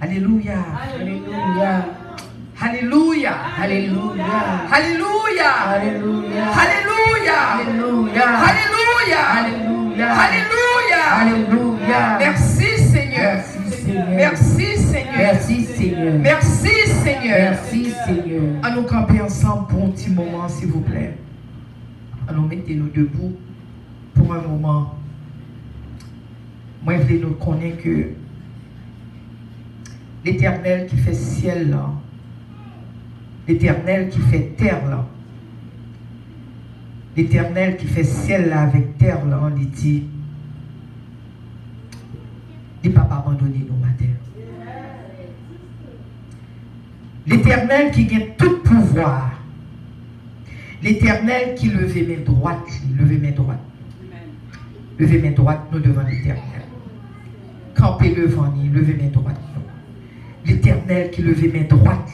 Alléluia. Alléluia. Alléluia. Alléluia. Alléluia. Alléluia. Alléluia. Alléluia. Alléluia. Alléluia. Merci Seigneur. Merci Seigneur. Merci Seigneur. Merci Seigneur. Merci Seigneur. À nous camper ensemble pour un petit moment, s'il vous plaît. À nous mettez-nous debout pour un moment. Moi, je voulais nous connaître que l'Éternel qui fait ciel là, l'Éternel qui fait terre là, l'Éternel qui fait ciel là avec terre là, on dit, il ne va pas abandonner nos matin. L'Éternel qui gagne tout pouvoir, l'Éternel qui levait main droite, levez main droite. Levez main droite, nous devant l'Éternel. Campez devant nous, levez main droite. L'Éternel qui levait main droite,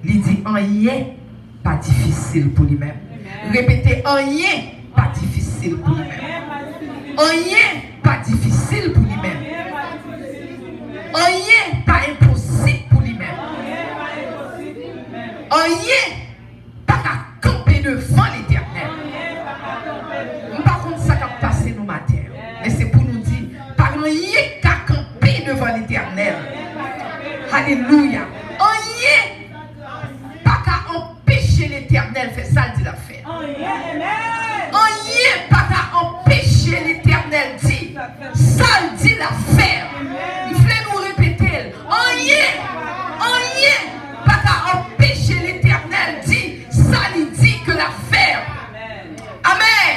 il dit rien pas difficile pour lui-même. Répétez, rien pas difficile pour lui-même. Rien pas difficile pour lui-même. Rien pas impossible pour lui-même. Rien pas à camper devant l'Éternel. Par contre, ça va passer nos matins. Mais c'est pour nous dire, par rien qu'à camper devant l'Éternel. Alléluia. Rien pas qu'à empêcher l'Éternel faire ça, dit la faire. Rien pas qu'à empêcher l'Éternel dit ça, dit la faire. Il voulait nous répéter. Rien pas qu'à empêcher l'Éternel dit ça, il dit que la faire. Amen.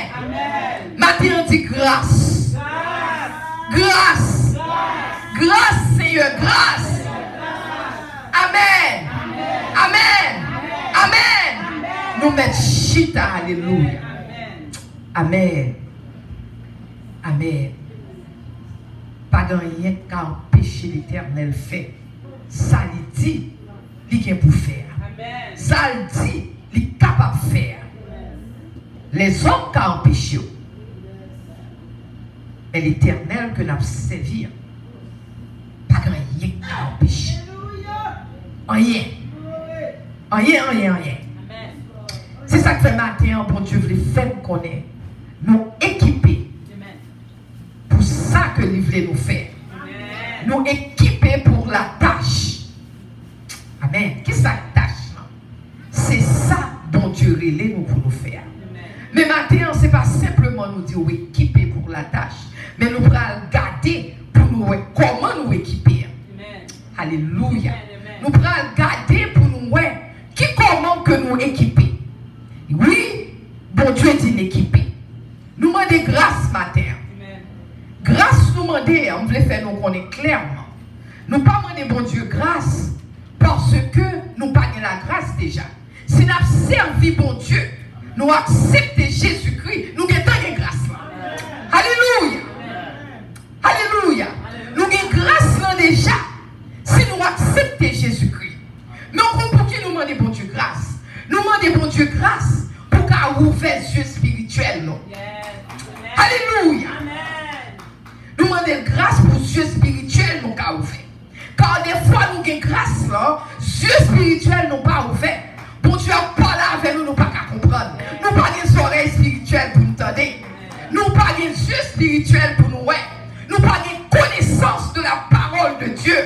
Matin, on dit grâce. Grâce. Grâce, Seigneur, grâce. Amen. Amen. Amen. Nous mettons chita, alléluia. Amen. Amen. Pas de rien qu'à empêcher l'Éternel fait. Ça il dit, il est pour faire. Ça il dit, il est capable de faire. Les hommes qui ont empêché. Mais l'Éternel que nous avons servi, pas de rien qu'à empêcher. Rien. Rien. C'est ça que fait matin, bon Dieu, voulait faire connaître. Nous équiper. Pour ça que il voulait nous faire. Nous équiper pour la tâche. Amen. Qu'est-ce que la tâche? C'est ça dont Dieu relève nous pour nous faire. Mais matin, ce n'est pas simplement nous dire oui, équiper pour la tâche. Mais nous pourrons regarder pour nous comment nous équiper. Alléluia. Nous pourrons regarder pour nous comment que nous équiper. Oui, bon Dieu dit équiper. Nous demandons grâce matin. Grâce nous demandons, on voulait faire nous connaître clairement. Nous pas demander bon Dieu grâce parce que nous pas la grâce déjà. Si nous avons servi bon Dieu, nous acceptons Jésus-Christ, nous avons grâce là. Alléluia. Alléluia. Nous avons grâce là déjà. Si nous acceptons Jésus-Christ. Mais pour qui nous demandons bon Dieu grâce? Nous demandons bon Dieu grâce pour qu'on ouvre les yeux spirituels. Non? Alléluia. Nous demandons grâce pour les yeux spirituels nous qu'a ouvert. Car des fois nous avons grâce là, les yeux spirituels nous pas ouverts. Bon Dieu a parlé avec nous, nous pas qu'à comprendre. Nous pas des oreilles spirituelles pour nous entendre. Nous pas des yeux spirituels pour nous voir. Nous pas des connaissances de la parole de Dieu.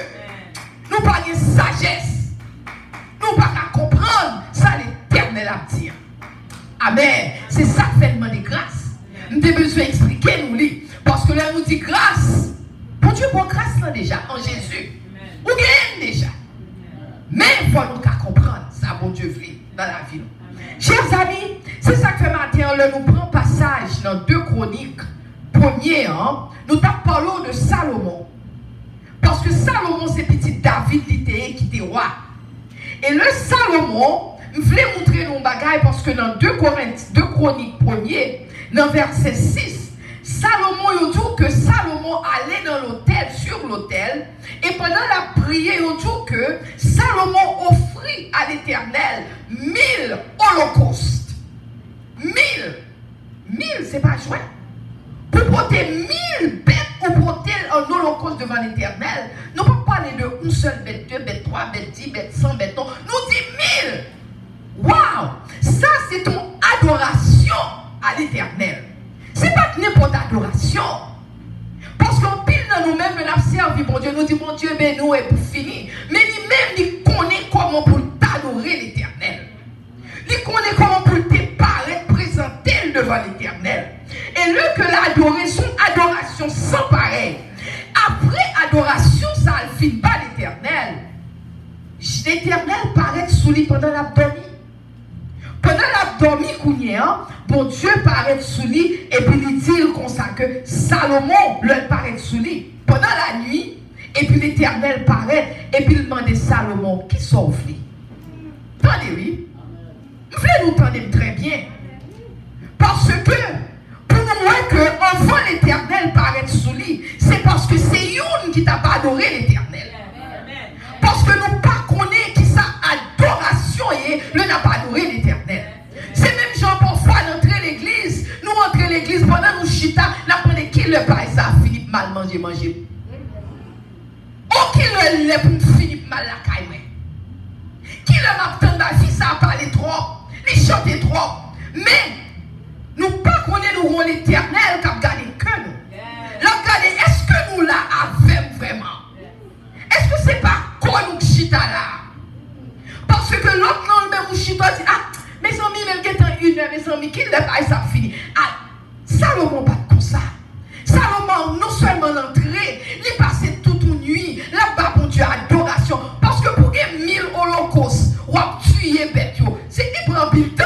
Nous pas des sagesse. Nous pas qu'à comprendre ça l'Éternel a dit. Amen. C'est ça que fait demander grâce. Nous avons besoin d'expliquer nous lui. Parce que là nous dit grâce. Bon Dieu pour grâce là déjà en Jésus. Ou gagne déjà. Mais il faut nous qu'à comprendre ça bon Dieu veut dans la vie. Chers amis, c'est ça que fait matin là nous prenons passage dans 2 Chroniques. Premier, nous parlons de Salomon. Parce que Salomon c'est petit David qui était roi. Et le Salomon, je voulais montrer nos bagailles parce que dans 2 Chroniques 1er, dans verset 6, Salomon il dit que Salomon allait dans l'autel, sur l'autel, et pendant la prière, il dit que Salomon offrit à l'Éternel 1000 holocaustes. 1000, c'est pas joué. Pour porter 1000 bêtes ou porter un holocauste devant l'Éternel, nous ne pouvons pas parler de une seule bête, 2 bêtes, 3 bêtes, 10 bêtes, 100 bêtes, non. Nous dit 1000. Waouh! Ça, c'est ton adoration à l'Éternel. Ce n'est pas n'importe adoration. Parce qu'en pile dans nous-mêmes, nous avons servi, bon Dieu, nous dit, bon Dieu, ben nous, et pour finir. Mais lui-même, il connaît comment pour t'adorer l'Éternel. Il connaît comment pour te paraître, présenter devant l'Éternel. Et lui que l'adoration, adoration sans pareil. Après adoration, ça ne finit pas l'Éternel. L'Éternel paraît sous lui pendant l'abdomen. Pendant l'abdomen, bon Dieu paraît sous lui et puis il dit comme ça que Salomon le paraît sous lui pendant la nuit et puis l'Éternel paraît et puis il demande à Salomon qui sauve lui. Attendez, oui. Vous voulez nous entendre très bien. Parce que pour moi que avant l'Éternel paraît sous lui, c'est parce que c'est une qui t'a pas adoré l'Éternel. Parce que nous pas connaît qui ça adoration et le n'a pas adoré l'Éternel. C'est même gens parfois d'entrer l'église, nous entrer l'église pendant nous chita, nous prenons qui le paille ça Philippe mal manger. Oh qui le lait pour Philippe mal la caille. Qui le m'attend la vie ça a parlé trop, les chanter trop. Mais nous pas connaît nous l'Éternel qui a gardé que nous. L'a gardé est-ce que nous la avons vraiment? Est-ce que c'est pas quoi nous chita là? Parce que l'autre non même nous chita dit ah mes amis même qui est une heure mes amis qui le paille ça fini. Ah Salomon pas comme ça. Salomon non seulement l'entrée, il passait toute une nuit là-bas pour Dieu adoration parce que pour gagner 1000 holocaustes ou tuer bête c'est il prend le temps.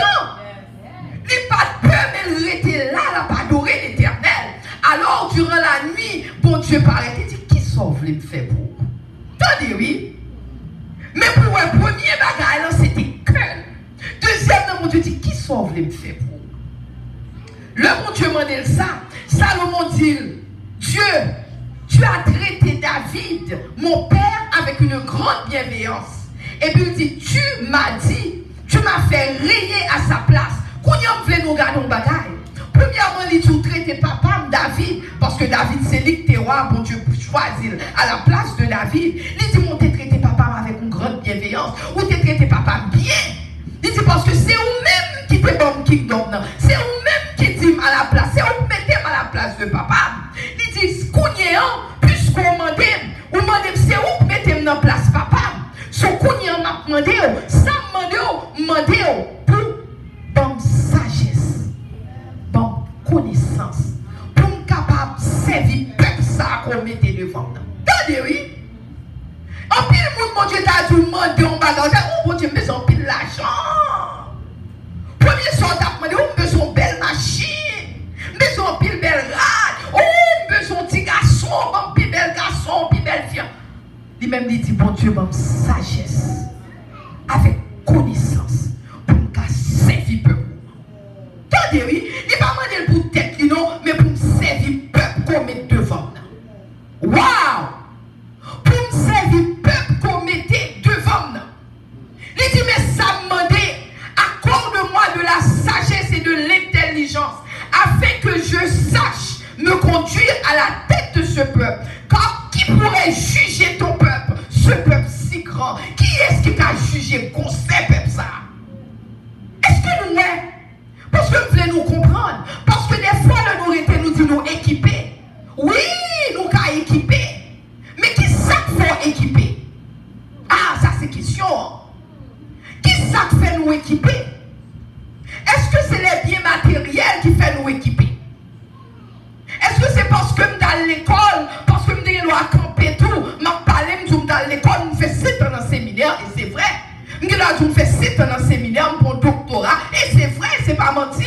Il pas de peur mais il était là pour adorer l'Éternel. Alors durant la nuit bon Dieu paraît il dit qui sauve les fait pour vous? Attendez, oui. Mais pour le premier bagage, c'était que. Deuxièmement, mon Dieu dit, qui sauve les faits pour vous? Le bon Dieu m'a dit ça. Salomon dit, Dieu, tu as traité David, mon père, avec une grande bienveillance. Et puis il dit, tu m'as dit, tu m'as fait rayer à sa place. Quand on voulait nous garder un bagage. Premièrement, il dit, traiter papa David, parce que David, c'est lui que tu es roi, bon Dieu, choisir à la place de David. Il dit, mon t'es traité papa avec une grande bienveillance, ou t'es traité papa bien. Il dit, parce que c'est vous-même qui t'es bon kingdom, c'est vous-même qui dit à la place, c'est vous mettez à la place de papa. Il dit, puisqu'on m'a demandé, c'est vous qui mettez à la place papa. Ce qu'on m'a demandé, ça m'a demandé pour bonne sagesse. Bon connaissance pour être capable de servir peuple ça qu'on mettait devant nous. Attendez, oui. En pile, mon Dieu t'a dit demander un bagage. Oh, mon Dieu, besoin de pile l'argent. Premier soir, t'as demandé, oh, besoin de belle machine. Besoin de pile belle rade. Oh, besoin de petit garçon, bon, pile bel garçon, pile belle fille. Lui-même, il dit, bon Dieu, bonne sagesse. Avec connaissance pour me servir peuple. Attendez, oui. Il ne va pas demander pour tête, non, mais pour me servir peuple qu'on met devant. Waouh! Pour me servir peuple qu'on mettait devant. Il dit, mais ça me demandait, accorde-moi de la sagesse et de l'intelligence, afin que je sache me conduire à la tête de ce peuple. Car qui pourrait juger ton peuple, ce peuple si grand? Qui est-ce qui t'a jugé qu'on sait peuple ça? Est-ce que nous est? Parce que vous voulez nous comprendre. Parce que des fois, nous aurait nous dit nous équiper. Oui, nous avons équipé. Mais qui ça fait équiper? Ah, ça c'est question. Qui ça fait nous équiper? Est-ce que c'est les biens matériels qui fait nous équiper? Est-ce que c'est parce que nous dans l'école, parce que nous doit camper tout, m'a parlé nous dans l'école, nous fait 7 ans dans le séminaire, et c'est vrai. Nous fait 7 ans dans le séminaire pour un doctorat, et c'est vrai, c'est pas menti.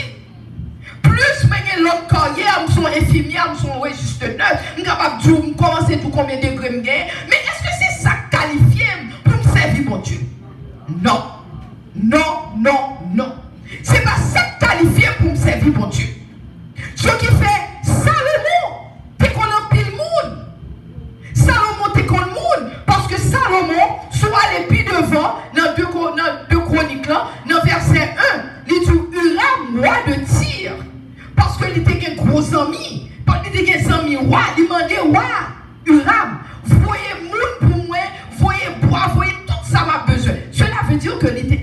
Plus mais l'autre carrière, nous sommes infirmières, nous sommes registre 9, nous sommes capables de commencer tout combien de degrés nous gagnons. Mais est-ce que c'est ça qualifié pour nous servir mon Dieu? Non. Non, non, non. C'est pas ça qualifié pour me servir mon Dieu. Ce qui fait Salomon, t'es qu'on a pile monde. Salomon, t'es qu'on le monde. Parce que Salomon, soit les pieds devant, dans 2 Chroniques, là, dans verset 1, il dit Uram, roi de Tyr. Parce qu'il était un gros ami. Parce qu'il était un ami roi, il demandait roi, Uram, voyez monde pour moi que il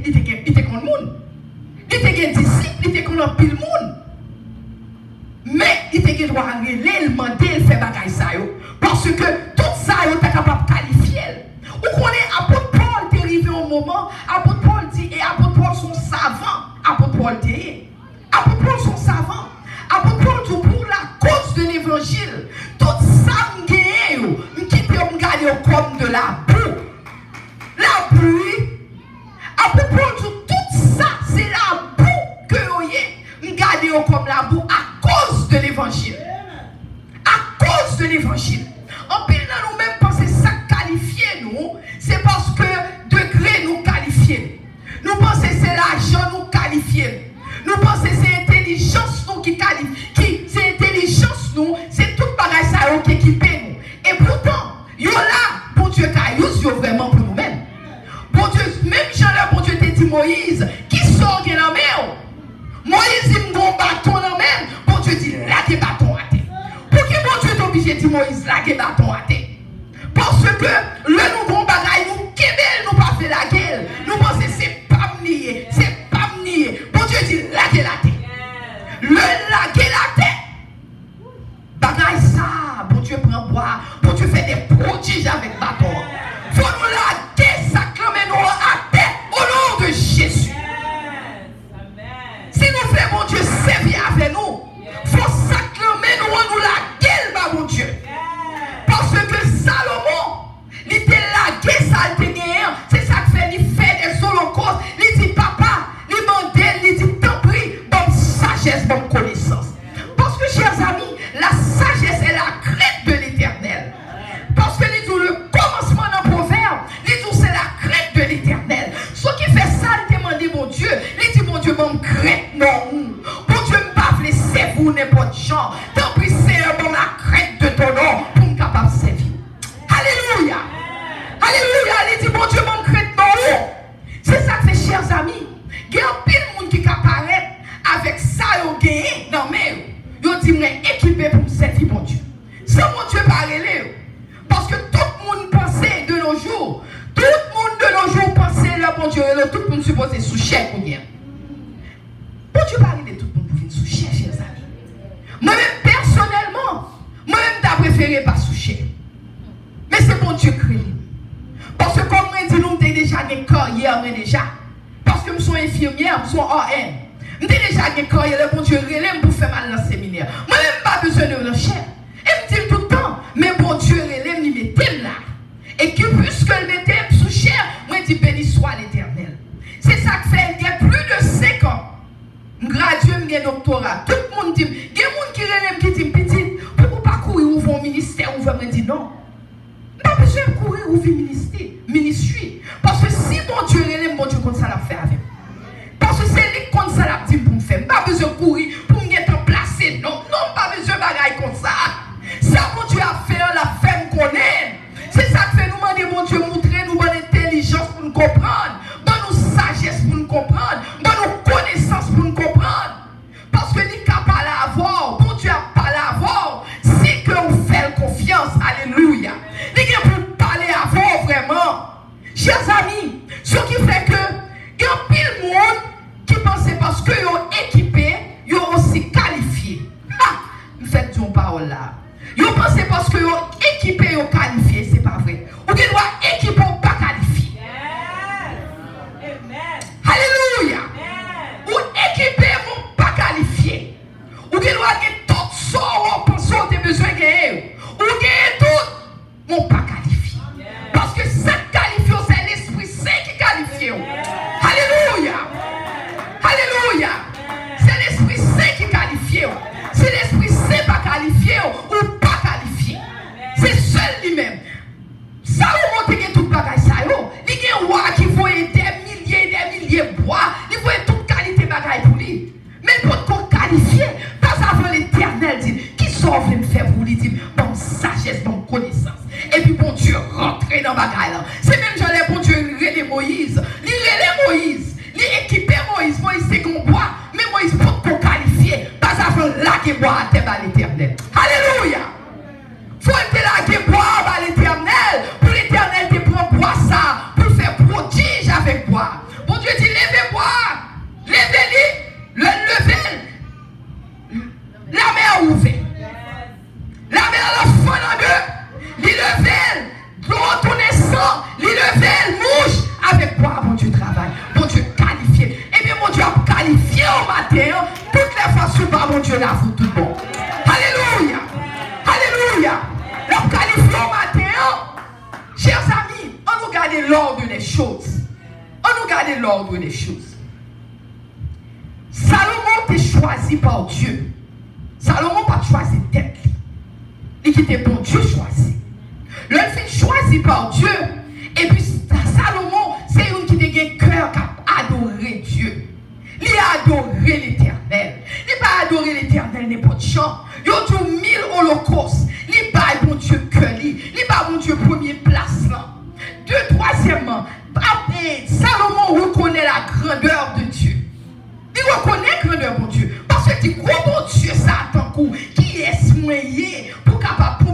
était contre le monde. Il était disciple, il était contre pile monde. Mais il était droit à le demander, faire bagaille ça. Parce que tout ça, il était capable de qualifier. Ou qu'on est apôtre Paul, est arrivé au moment, apôtre Paul dit, et apôtre Paul sont savants. Apôtre Paul dit, apôtre Paul sont savants. Apôtre Paul dit, pour la cause de l'évangile, tout ça, je quitte me garder comme de la boue. La boue, apôtre Paul dit, tout ça, c'est la boue que vous gardez comme la boue à cause de l'évangile. À cause de l'évangile. En pile, nous-mêmes pensons ça qualifier nous, c'est parce que degré nous qualifier. Nous pensons c'est l'argent nous qualifier. Nous pensons c'est intelligence nous qui qualifie. C'est intelligence nous, c'est tout bagage ça qui équipe nous. Et pourtant, yo là, bon Dieu caillous, yo vraiment pour nous-mêmes. Bon Dieu, même Jean-là, bon Dieu te dit Moïse, qui sort de la mer? Moïse il me bâton dans même. Bon Dieu dit là que bâton à terre. Pour qui bon Dieu est obligé de dire Moïse là que bâton à terre? Parce que le nouveau bagaille nous kébel nous pas fait la gueule. Nous pensons c'est pas nier, c'est pas nier. Bon Dieu dit là que la terre. Le là que la terre. Bagaille ça, bon Dieu prend bois, bon Dieu fait des prodiges avec bâton. Faut nous la désaclamer nous à terre au nom de Jésus. Si nous faisons, mon Dieu, servir avec nous, il faut s'acclamer nous la gueule, mon Dieu. Parce que Salomon, il était la gueule, ça a été c'est ça que fait, il fait des holocaustes. Il dit, papa, il demande, il dit, t'en prie, bonne sagesse, bonne connaissance. Parce que, chers amis, la sagesse est la crainte de l'éternel. Parce que, il dit, le commencement d'un proverbe, il dit, c'est la crainte de l'éternel. Ce qui fait ça, il demande, mon Dieu, il dit, mon Dieu, mon crainte. Non, bon Dieu me pas laisser vous n'importe gens. Tant pis Seigneur pour la crainte de ton nom pour me capable de servir. Alléluia. Alléluia. Il dit bon Dieu me crainte non. C'est ça que fait chers amis. Il y a un pile de monde qui apparaît avec ça au gagné dans mais yo dit me équipé pour me servir bon Dieu. Sans mon Dieu parler parce que tout le monde pensait de nos jours. Tout le monde de nos jours pensait le bon Dieu et tout le monde supposé sous chèque ou bien. Bon Dieu parle de tout le monde pour venir soucher, chers amis. Moi-même, personnellement, moi-même, t'as préféré pas soucher. Mais c'est bon Dieu créé. Parce que comme moi, dit, nous, t'es déjà une carrière, déjà. Parce que je suis infirmière, je suis ON. Je suis déjà une carrière, le bon Dieu relève pour faire mal dans le séminaire. Moi-même, pas besoin de le cher. Et me dit tout le temps, mais bon Dieu relève, il met là. Et que puisque le mettait sous chair, moi, je dis béni soit l'Éternel. C'est ça que fait, il y a plus de 5 ans. Gradué, j'ai doctorat. Tout le monde dit, il y a des gens qui relèvent qui disent petit, pourquoi pas courir ouvrir un ministère ou vraiment dire non. Pas besoin de courir ouvrir ministère. Parce que si mon Dieu relève, mon Dieu compte ça l'a fait avec. Parce que c'est lui compte ça l'a dit pour me faire. Pas besoin de courir pour me être placé. Non, non, pas besoin de bagaille comme ça. Ça, mon Dieu a fait, la femme qu'on aime. C'est ça que fait nous demander, mon Dieu, montrer nous bonne intelligence pour nous comprendre, bonne sagesse pour nous comprendre, bonne connaissance pour nous comprendre. Parce que nous n'avons pas l'avoir, mon Dieu n'a pas l'avoir, si que vous faites confiance, alléluia. Nous n'avons pas parler avant vraiment. Chers amis, ce qui fait que il y a pile de monde qui pense parce que ils ont équipé, ils ont aussi qualifié. Vous faites une parole là. Ils pensent parce que ils ont équipé, ils ont qualifié, c'est pas vrai. Ou qu'ils doivent équiper ou pas qualifier. Alléluia. Ou équiper ou pas qualifier. Ou qu'ils doivent gagner tout ça, ou penser que tu as besoin de gagner. Ou gagner tout, ou pas qualifier. Parce que cette qualifié, c'est l'Esprit Saint qui qualifie. Alléluia. Alléluia. C'est l'Esprit Saint qui qualifie. Si l'Esprit Saint pas qualifié ou pas qualifié, c'est seul lui-même. regarder l'ordre des choses. On nous regarde l'ordre des choses. Salomon était choisi par Dieu. Salomon n'a pas choisi tête. Il était bon Dieu choisi. Le fait choisi par Dieu. Et puis Salomon, c'est un qui a un cœur qui a adoré Dieu. Il a adoré l'Éternel. Il n'a pas adoré l'Éternel n'importe chant. Il a dit 1000 holocaustes. Il n'a pas bon Dieu cœur. Il n'a pas bon Dieu premier place là. Troisièmement, Salomon reconnaît la grandeur de Dieu. Il reconnaît la grandeur de Dieu. Parce que dit, gros bon Dieu, ça attend coup. Qui est moyen pour capable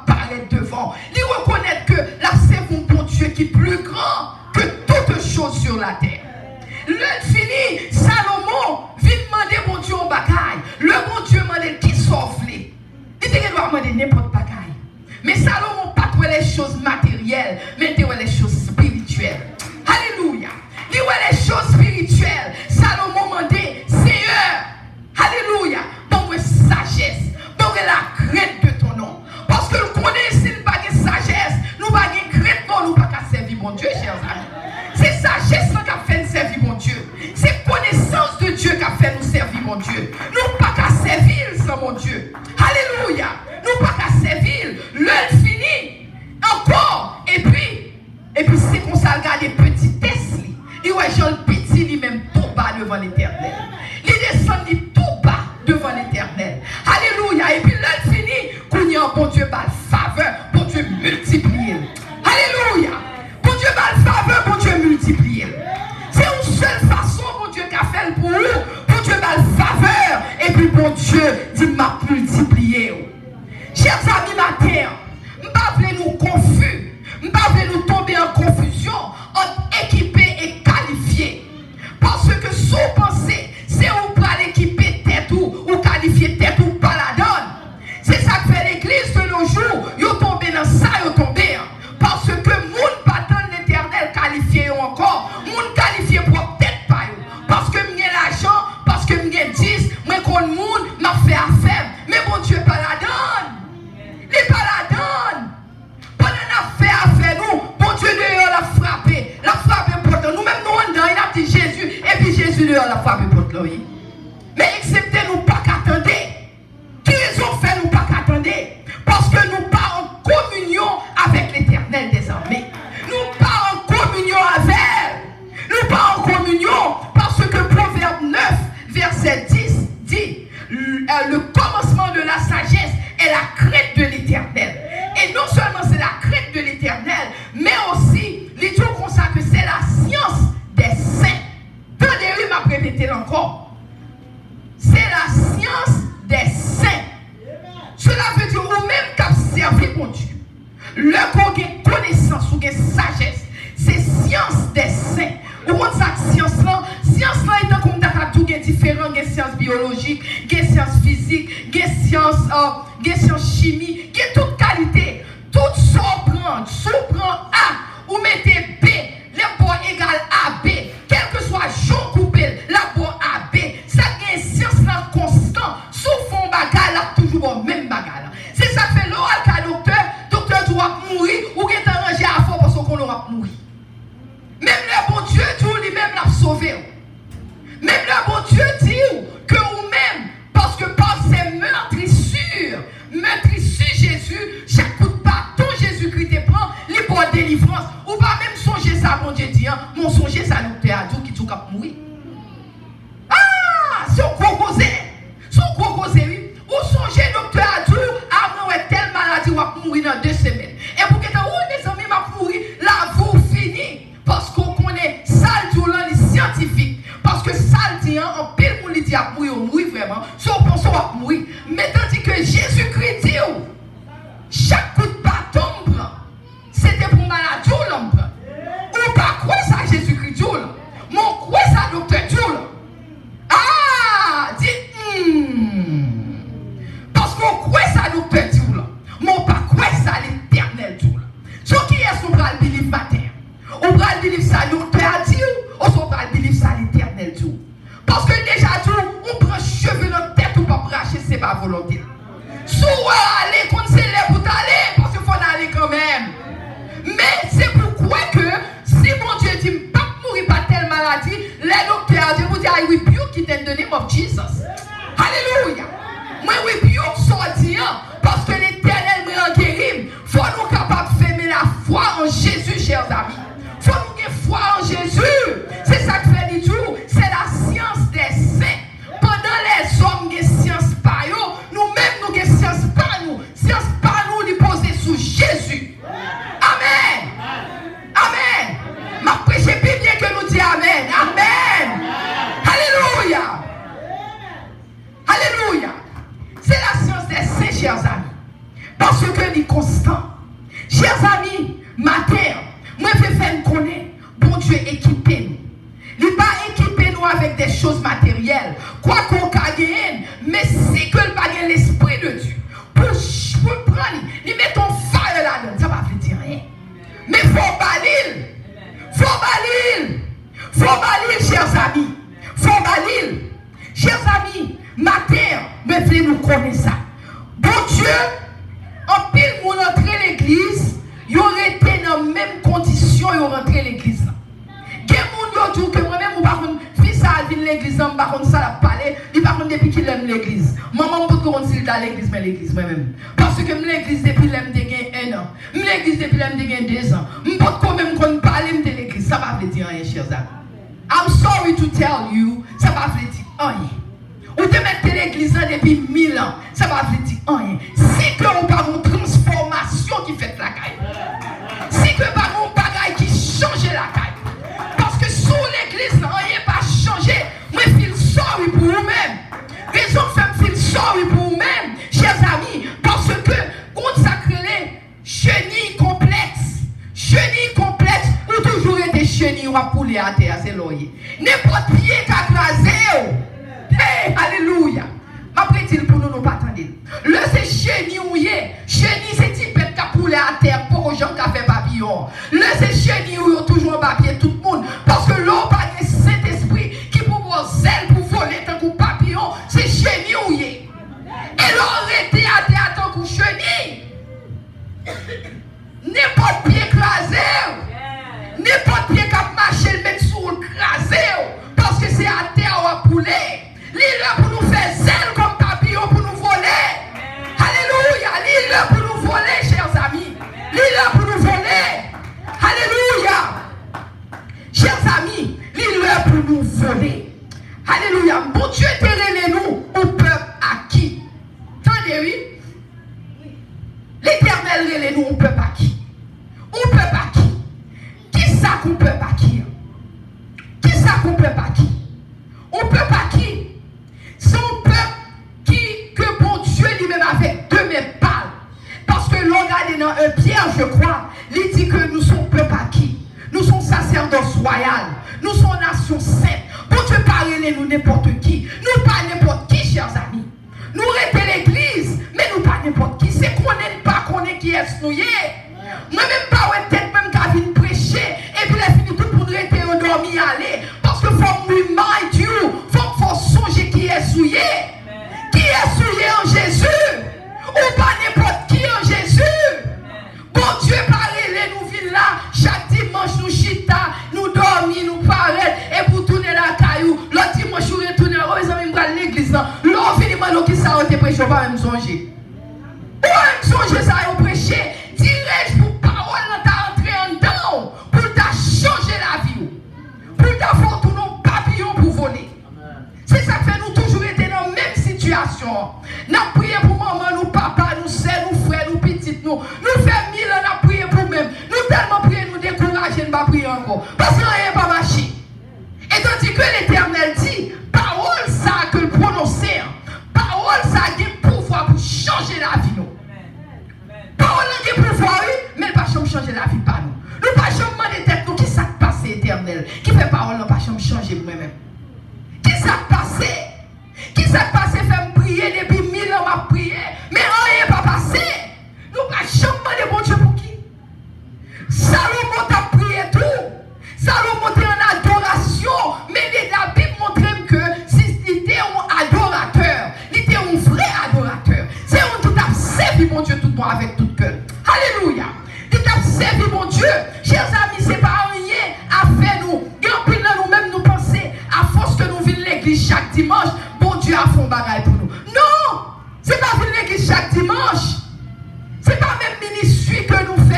paraître devant. Il reconnaît que là, c'est mon bon Dieu qui est plus grand que toutes choses sur la terre. Le fini, Salomon vient demander bon Dieu en bagaille. Le bon Dieu demande qui sauve les. Il dit qu'il doit demander n'importe bagaille. Mais Salomon pas trouvé les choses matérielles, mais il les choses spirituelles. Alléluia. Il voit les choses spirituelles. Salomon demandait, Seigneur, alléluia, donne-moi sagesse, donne-moi la crainte de ton nom. Parce que nous connaissons s'il n'y a pas de sagesse, nous n'avons pas de crainte, non, nous n'avons pas qu'à servir mon Dieu, chers amis. C'est sagesse qui a fait nous servir mon Dieu. C'est connaissance de Dieu qui a fait nous servir mon Dieu. Nous n'avons pas qu'à servir sans mon Dieu. Alléluia. Nous n'avons pas qu'à servir. L'heure finie. Encore. Et puis c'est qu'on s'en regarde des petits tests. Il voit Jean le petit lui-même tout bas devant l'Éternel. Il descend tout bas devant l'Éternel. Alléluia. Et puis l'heure finie. Qu'on y a un bon Dieu par faveur. Bon Dieu multiplié. Alléluia. Bon Dieu par faveur. Bon Dieu multiplié. C'est une seule façon bon Dieu qui a fait pour nous. Bon Dieu par faveur. Et puis bon Dieu dit m'a multiplié. Chers amis matin, je ne veux pas nous confus. Je ne veux pas nous tomber en confusion entre équipé et qualifié. Parce que si vous pensez, c'est où pour l'équiper tête ou qualifier tête ou pas la donne. C'est ça que fait l'église de nos jours. Ils sont tombés dans ça, ils sont tombés. Parce que moun pas tant l'Éternel qualifié encore. Moun qualifié pour tête pas. Parce que j'ai l'argent, parce que j'ai 10, moi qu'on moun m'a fait affaire. Mais bon Dieu pas la donne. Il pas la donne. Pendant qu'on a fait affaire nous, bon Dieu dehors l'a frappé. La frappé pour nous. Nous-mêmes nous on dedans, il a dit Jésus. Et puis Jésus dehors l'a frappé pour nous. Mais excepté nous pas qu'attendre. Qui les ont fait nous pas qu'attendre? Parce que nous pas en communion avec l'Éternel des armées. Nous pas en communion avec elle. Nous pas en communion parce que Proverbe 9, verset 10 dit le commencement de la sagesse est la crainte de l'Éternel. Et non seulement c'est la crainte de l'Éternel, mais aussi, les gens consacrent que c'est la science des saints. Tenez-lui m'a répété encore. C'est la science des saints. Cela veut dire ou même qu'à servir mon Dieu. Le qu'on a connaissance ou sagesse, c'est science des saints. Ou on ça science là est comme tout différent, des sciences biologiques, des sciences physiques, des sciences chimiques, qui est toute qualité. Tout prend A, ou mettez B, le bois égal à B, quel que soit Jean coupé, la bois à B, ça est science là constant, sous fond bagarre, là toujours le même bagarre. C'est ça que fait l'oral qu'un docteur doit mourir, ou qui est arrangé à fond parce qu'on aura mourir. Même le bon Dieu dit lui-même l'a sauvé. Même le bon Dieu dit que vous-même, parce que par ces meurtrissures Jésus, chaque coup de bâton Jésus-Christ te prend, il pour délivrance. Ou pas même songer ça, bon Dieu dit, mon songer ça nous te a dit qui tout cap mourir. Ah, c'est un gros causé. Oui. Ou songer docteur a dit, avant telle maladie ou va mourir dans 2 semaines. Et pour que tu aies des amis va mourir, là vous fini. Parce qu'on connaît ça le scientifique. Parce que ça le dit, en pile pour lui dire à mourir, on mourit vraiment. Si on pense qu'on va mourir. Mais tandis que Jésus-Christ dit, chaque coup de bâton, c'était pour maladie ou l'homme. Ou pas quoi ça Jésus-Christ dit, mon quoi ça docteur dit. Ah, dit, parce qu'on croit ça docteur dit, mon pas quoi ça l'Éternel dit. Ce qui est son bras le livre matin. On va le livre ça, docteur a dit, ou on va le livre ça l'Éternel dit. Parce que déjà dit, on prend cheveux dans la tête ou pas bracher, c'est pas volonté. Soit aller, quand c'est là pour t'aller, parce qu'il faut aller quand même. Mais c'est pourquoi que of Jesus. Alléluia. Moi, oui, puis on sortit parce que l'Éternel m'a guéri. Faut nous capables de faire la foi en Jésus, chers amis. Faut nous avoir foi en Jésus. C'est ça que fait du tout. C'est la science des saints. Pendant les hommes qui ont science par eux, nous-mêmes nous avons science par nous. Science par nous, nous poser sous Jésus. Amen. Amen. Ma prêche bien que nous disons Amen. Amen. Alléluia. Alléluia. C'est la science des saints, chers amis. Parce que nous constant. Chers amis, matin, moi je vais faire connaître, bon Dieu équiper nous. Il ne va pas équiper nous avec des choses matérielles. Quoi qu'on gagne, mais c'est que le bagage l'esprit de Dieu. Pour prendre, il met ton fire là-dedans. Ça ne va pas dire rien. Mais il faut balayer. Faut balayer. Faut balayer, chers amis. Faut balayer. Chers amis, matin, je vais nous connaître ça. Bon Dieu, en pile, pour entrer l'église, ils auraient été dans les mêmes conditions, ils auraient rentré l'église. Il y a des gens qui disent que moi-même, fils à l'église, par contre, ça l'a parlé, il par contre, depuis qu'il aime l'église. Maman, je ne peux pas dire dans l'église, mais l'église moi-même. Parce que l'église, depuis l'aime de 1 an. L'église, depuis l'aime de 2 ans. Je ne peux pas même parler de l'église. Ça va vous dire rien, chers amis. I'm sorry to tell you, ça va vous dire rien. Ou te mettre l'église depuis 1000 ans, ça va vous dire rien. Si que on parle de transformation qui fait la caille. Si que par un bagage qui change la caille. Parce que sous l'église, rien pas changé. Moi, je feel sorry pour vous-même. Raison fait feel sorry pour vous-même, chers amis. Parce que consacrer chenille complexe. Chenille complexe, ou toujours été chenille ou à pouler à terre, c'est l'oeil. N'importe pied qui a crasé. Hey, alléluia. Après, il pour nous, nous pas attendre. Le c'est chenille ou yé. Chenille, c'est type qui a poulet à terre pour les gens qui ont fait papillon. Le c'est chenille ou toujours un papier tout le monde. Parce que l'on pas de Saint-Esprit qui pour vos ailes pour voler tant que papillon. C'est chenille ou yé. Et l'on arrêté à terre tant que chenille. N'importe pied écrasé. N'importe pied qui a marché le mettre sous le crasé. Parce que c'est à terre ou à poulet. L'île pour nous faire zèle comme papillon pour nous voler. Alléluia. L'île pour nous voler, chers amis. L'île pour nous voler. Alléluia. Chers amis, l'île pour nous voler. Alléluia. Bon Dieu terrelez nous au peuple acquis. Attendez, oui. L'Éternel relève nous au peuple acquis. Au peuple acquis. Qui ça qu'on peut acquis? Qui ça qu'on peut acquis? On peut acquis. Son peuple que bon Dieu lui-même avec deux mains parle. Parce que l'on regarde dans un Pierre, je crois, il dit que nous sommes peuple acquis. Nous sommes sacerdoce royal. Nous sommes nation sainte. Bon Dieu parle nous n'importe qui. Nous pas n'importe qui, chers amis. Nous restons l'église, mais nous pas n'importe qui. C'est qu'on n'est pas qu'on est qui est souillé. Moi-même pas peut-être même qu'à venir prêcher. Et puis la fini tout pour nous rester endormi aller. Parce que faut remind you. Faut songer qui est souillé. Qui est souillé en Jésus. Ou pas n'importe qui en Jésus. Bon Dieu parle, nous vînes là. Chaque dimanche nous chita, nous dormons, nous parlons. Et pour tourner la caillou, l'autre dimanche nous retournons. À l'église. L'autre finit qui ça a été prêché, pas même songer. Ou même songer ça a prêché. Dirais-je pour parole t'a entré en dedans. Pour t'a changer la vie. Pour t'a faire tout nos papillons pour voler. C'est ça que fait nous toujours été dans la même situation. Nous prions pour maman, nous papa, nous sœurs, nous frères, nous petites, nous. Nous faisons 1000 ans, nous prions pour nous-mêmes. Nous tellement prions, nous décourager, nous ne pas prier encore. Parce que rien n'est pas marché. Et tandis que l'Éternel dit, parole ça que le prononcer, parole ça a un pouvoir pour changer la vie. Nous. Parole a un pouvoir, oui, mais pas changer la vie par nous. Nous pas changer de tête, nous qui s'est passé éternel. Qui fait parole, nous pas changer nous-mêmes. Qui s'est passé? Qui s'est passé fait me prier depuis 1000 ans, m'a prié, mais rien n'est pas passé. Nous pas changer de bon Dieu pour qui? Salomon t'a prié tout. Salomon était en adoration, mais la Bible montre que si il était un adorateur, il était un vrai adorateur. C'est un tout à servi mon Dieu tout le temps avec tout cœur. Alléluia. Il t'a servi mon Dieu. Chers amis, c'est pas rien à faire nous. Nous-mêmes nous penser, à force que nous vivons l'église chaque dimanche, faire bagaille pour nous. Non, c'est pas venir à l'église chaque dimanche. C'est pas même ministère que nous faisons.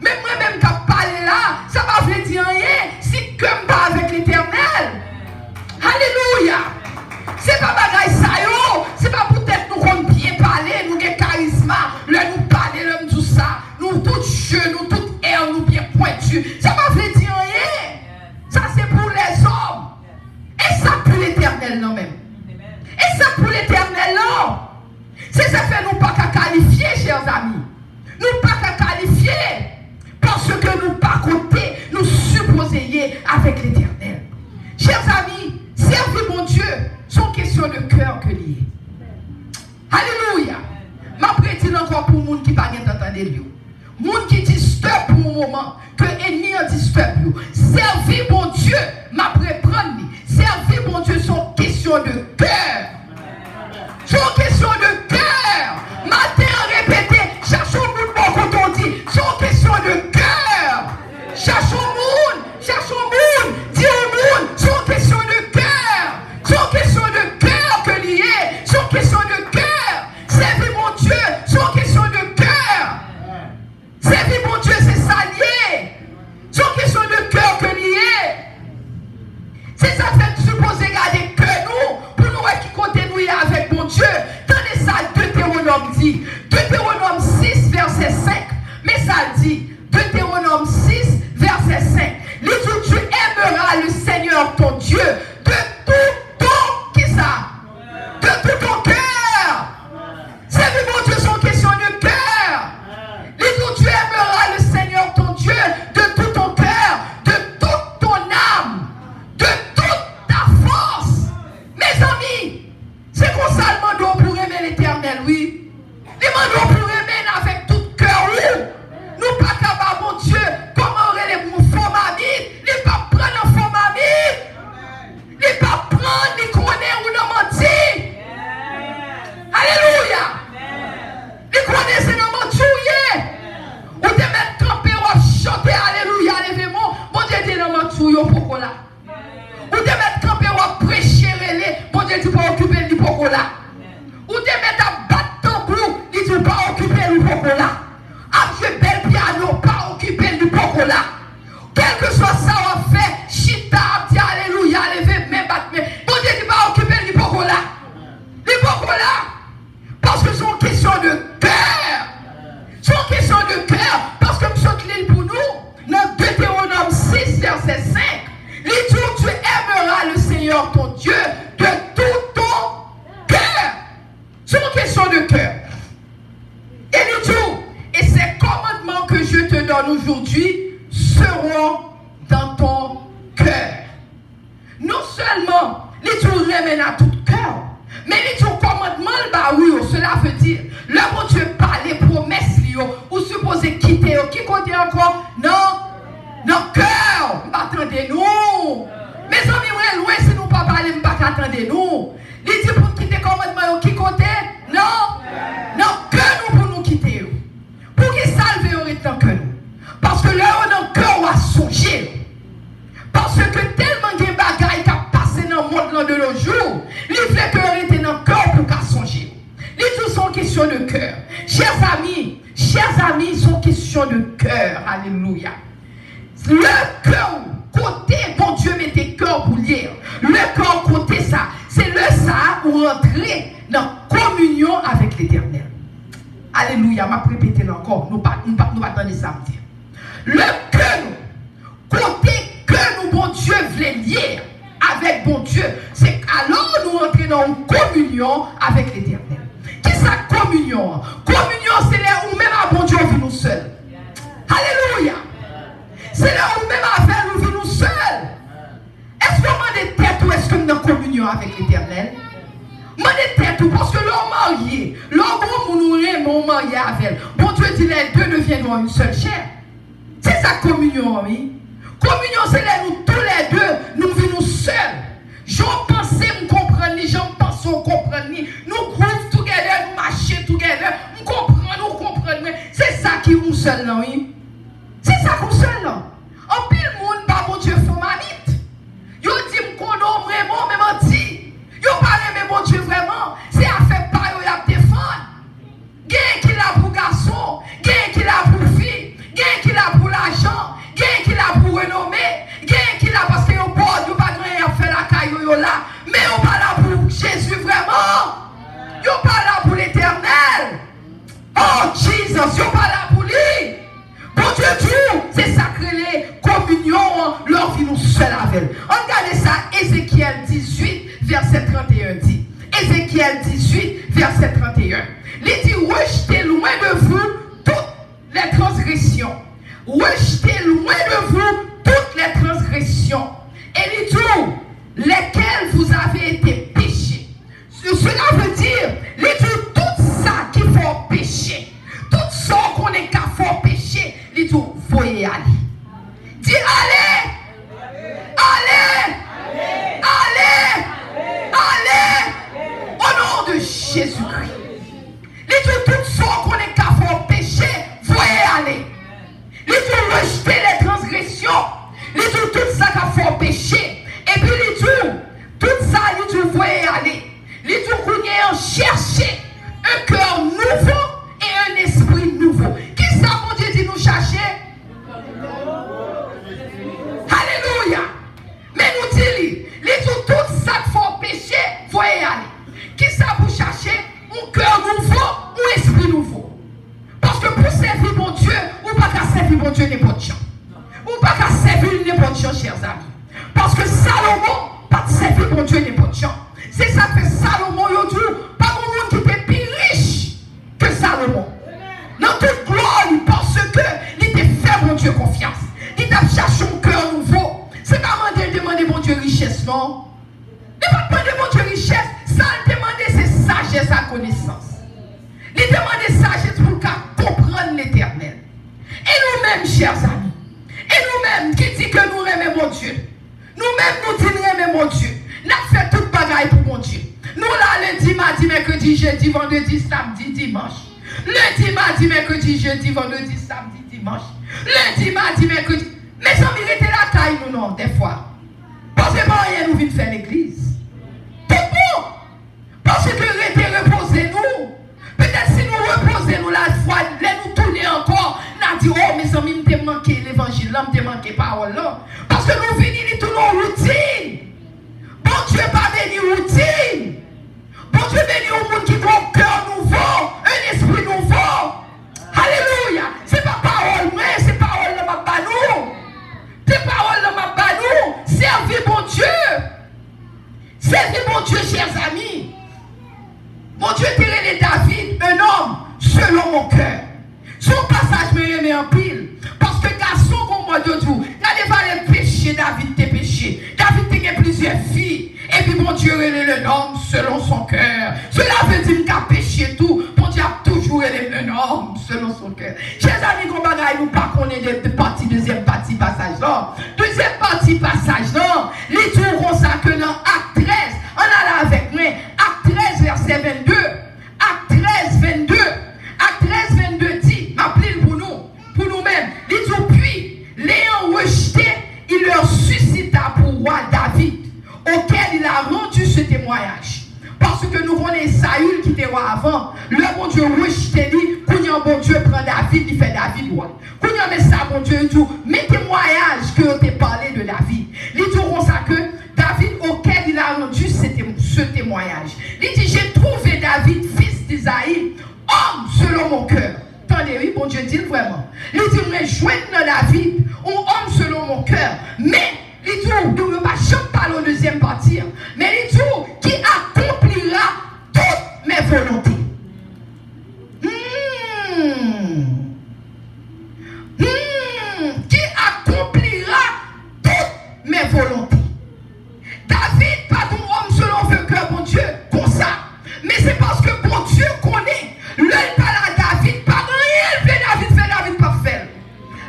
Même moi-même qui parle là, ça va vous dire rien si comme pas avec l'Éternel. Alléluia. C'est pas bagaille ça yo, c'est pas peut-être nous qu'on bien parler, nous avons charisme, nous parler, nous tout ça, nous tout jeu, nous tout air, nous bien pointu. Ça va vous dire rien. Ça c'est pour les hommes. Et ça pour l'Éternel non même. Et ça pour l'Éternel non. C'est ça fait nous pas qu'à qualifier, chers amis. Nous pas qu'à qualifier. Parce que nous pas côté, nous supposer avec l'Éternel. Chers amis, servir mon Dieu, sont question de cœur que lié. Alléluia. Ma prédit encore pour les gens qui ne parlent pas d'entendre. Les gens qui disturbe pour un moment, que l'ennemi disturbe. Servir mon Dieu, ma préprendre. Servir mon Dieu, sont question de cœur. Sont question de cœur. Matin répété, cherchons le monde quand on dit, sont question de cœur. Cherchons le monde, dis au monde, sont question de cœur. Sont question de cœur que lié, sont question de cœur. Servir mon Dieu, sont question de cœur. Servir mon Dieu, c'est ça lié. Sont question de cœur que lié. C'est ça fait supposer garder que nous, pour nous qui comptez nous avec mon Dieu. Tenez ça, Deutéronome dit. Deutéronome 6, verset 5. Mais ça dit, Deutéronome 6, verset 5. Les jours tu aimeras le Seigneur ton Dieu de tout ton, qui ça? De tout ton cœur. Servir mon Dieu, c'est une question de cœur. Les jours tu aimeras le Seigneur ton Dieu de tout ton cœur, de toute ton âme, de toute ta force. Mes amis, c'est qu'on ça le demande pour aimer l'Éternel, oui. Les mandons pour aimer avec tout cœur, oui. Nous pas capables, mon Dieu, comment aurait mon faux mamie, les pas prendre un faux mamie, les pas prendre, les connaître ou non mentir. Alléluia. Les connaître, c'est non mentir. Ou te mettre campé ou chanter, alléluia, levez-moi, mon Dieu dit non mentir, pourquoi là. Ou te mettre campé ou prêcher, mon Dieu dit pas occuper du pourquoi là. Ou te mettre à battre tambour, il dit pas occuper du pourquoi là. À jouer bel piano, pas occuper du pourquoi là. Quel que soit ça, on fait, chita, dit alléluia, levez, même battre, mon Dieu dit pas occuper du pourquoi là. Du pourquoi là. Parce que c'est une question de cœur. C'est une question de cœur. Parce que nous sommes pour nous, dans Deutéronome 6, verset 5, les jours tu aimeras le Seigneur ton Dieu de tout ton cœur. C'est une question de cœur. Et nous disons, et ces commandements que je te donne aujourd'hui seront dans ton cœur. Non seulement les jours remènent à tout cœur, mais les jours commandements, bah oui, cela veut dire, le bon Dieu parle, les promesses, ou supposé quitter, qui compte encore? Non, non, cœur, attendez-nous. Mes amis, loin, si nous pas parler, pas attendez-nous. Il dit pour quitter commandement, qui compte? Non, non, que nous pour nous quitter. Pour qu'il salve autant que nous. Parce que là, on a un cœur à songer. Parce que tellement de bagailles qui a passé dans le monde de nos jours, il fait que on était dans le cœur pour qu'à songer. Les tout sont questions de cœur. Chers amis, sont questions de cœur. Alléluia. Le cœur, côté, bon Dieu mettez cœur pour lire. Le cœur, côté ça, c'est le ça pour entrer dans communion avec l'Éternel. Alléluia, m'a répété encore. Nous pas attendre ça me dire. Le cœur, côté que nous, bon Dieu, voulait lier avec bon Dieu, c'est alors nous entrer dans une communion avec l'Éternel. Qu'est-ce que la communion? Communion, c'est là où même à bon Dieu vit nous seuls. Alléluia. C'est là où même avec nous vit nous seuls. Est-ce qu'on m'a des têtes ou est-ce que nous sommes en communion avec l'Éternel? M'a des têtes ou parce que l'homme marié, l'homme nous aimons marié avec elle. Bon Dieu dit les deux deviendront une seule chair. C'est sa communion, oui. Communion, c'est là où tous les deux nous vivons seuls. J'en pensais me comprendre, j'en pense on comprendre, nous groove together, nous marcher together, nous comprenons. C'est ça qui est nous seul là, oui. C'est ça qu'on seul là. En pile monde, par mon Dieu, faut mamite. Yo dit me condom vraiment, mais menti. Yo parle même puissance, yo pas là pour lui. Bon Dieu tout, c'est sacré les communions, leur vie nous seul avec elle. Regardez ça, Ézéchiel 18, verset 31 dit. Ézéchiel 18, verset 31. Il dit, rejetez loin de vous toutes les transgressions. Rejetez loin de vous toutes les transgressions. Et il dit, lesquelles vous avez été péchés. Cela veut dire, il dit, tout ça qui faut pécher, tout ça qu'on est qu'à faut pécher, il dit, voyez aller. Dis allez, allez, allez, allez, au nom de Jésus-Christ. Il dit, tout ça qu'on est qu'à faut pécher, voyez aller. Il dit, rejeter les transgressions, il dit, tout ça qu'il faut pécher. Et puis il dit, tout ça, il dit, voyez aller. Il dit, qu'on est chercher un cœur nouveau et un esprit nouveau. Qui ça, mon Dieu, dit nous chercher? Alléluia. Mais nous dit, il dit, tout ça qu'il faut pécher, voyez aller. Qui ça vous chercher? Un cœur nouveau ou un esprit nouveau? Parce que pour servir mon Dieu, ou pas qu'à servir mon Dieu n'importe qui. Ou pas qu'à servir n'importe qui, chers amis. Parce que Salomon, pas de servir mon Dieu n'importe qui. C'est ça que Salomon, il dit, pas un monde qui était plus riche que Salomon. Dans toute gloire, parce qu'il était fait mon Dieu confiance. Il t'a cherché un cœur nouveau. C'est pas demander mon Dieu richesse, non? Il ne pas demander mon Dieu richesse. Ça, il demandait c'est sagesse à connaissance. Il demandait sagesse pour comprendre l'éternel. Et nous-mêmes, chers amis, et nous-mêmes qui dit que nous aimons mon Dieu, nous-mêmes nous disons mon Dieu, nous fait toute bagaille pour mon Dieu. Nous là, lundi, mardi, mercredi, jeudi, vendredi, samedi, dimanche. Lundi, mardi, mercredi, jeudi, vendredi, samedi, dimanche. Lundi, mardi, mercredi. Mais sans mériter la taille, nous non, des fois. Parce que rien nous vient faire l'église. Tout bon. Parce que reposez-nous. Peut-être si nous reposons la foi, nous tourner encore, nous disons, oh mes amis, nous avons manqué l'évangile, nous avons manqué la parole. Parce que nous venons de nos routines. Bon Dieu pas béni routine. Bon Dieu béni au monde qui a un cœur nouveau, un esprit nouveau. Alléluia. C'est pas parole, mais c'est parole de ma banou. C'est parole de ma banou. Servez mon Dieu. Servez mon Dieu, chers amis. Mon Dieu tiré de David, un homme selon mon cœur. Son passage me remet en pile. Parce que garçon comme moi de tout, regardez pas les péchés, David tes péchés. David a plusieurs filles. Et puis mon Dieu est un homme selon son cœur. Cela veut dire qu'il a péché tout. Mon Dieu a toujours été un homme selon son cœur. Chers amis, qu'on bagaille nous pas qu'on est de partie, deuxième partie passage là. Deuxième partie passage là. Les tours comme ça que dans Acte 13, on a là avec moi. Acte 13 verset 22. Acte 13 22. Acte 13 22 dit, m'appelez pour nous, pour nous-mêmes. Il dit, puis, l'ayant rejeté, il leur suscita pour roi David, auquel il a rendu ce témoignage. Parce que nous connaissons Saül qui était roi avant. Le bon Dieu rejeté lui, quand il bon Dieu prend David, il fait David roi. Quand il met ça, bon Dieu dit, mes témoignages que tu as parlé de David. Il dit comme ça que David, auquel il a rendu ce témoignage. Il dit, j'ai trouvé David, fils d'Isaïe, homme selon mon cœur. Attendez, oui, bon Dieu dit vraiment. Il dit, mais joindre David, un homme selon mon cœur. Mais, il dit, nous ne pas parler au deuxième partie. Mais il dit, qui accomplira toutes mes volontés. Qui accomplira toutes mes volontés. David, pas ton homme selon le cœur, bon Dieu, comme ça. Mais c'est parce que bon Dieu connaît. L'œil par la David, pas rien, fait David pas faire.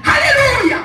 Alléluia.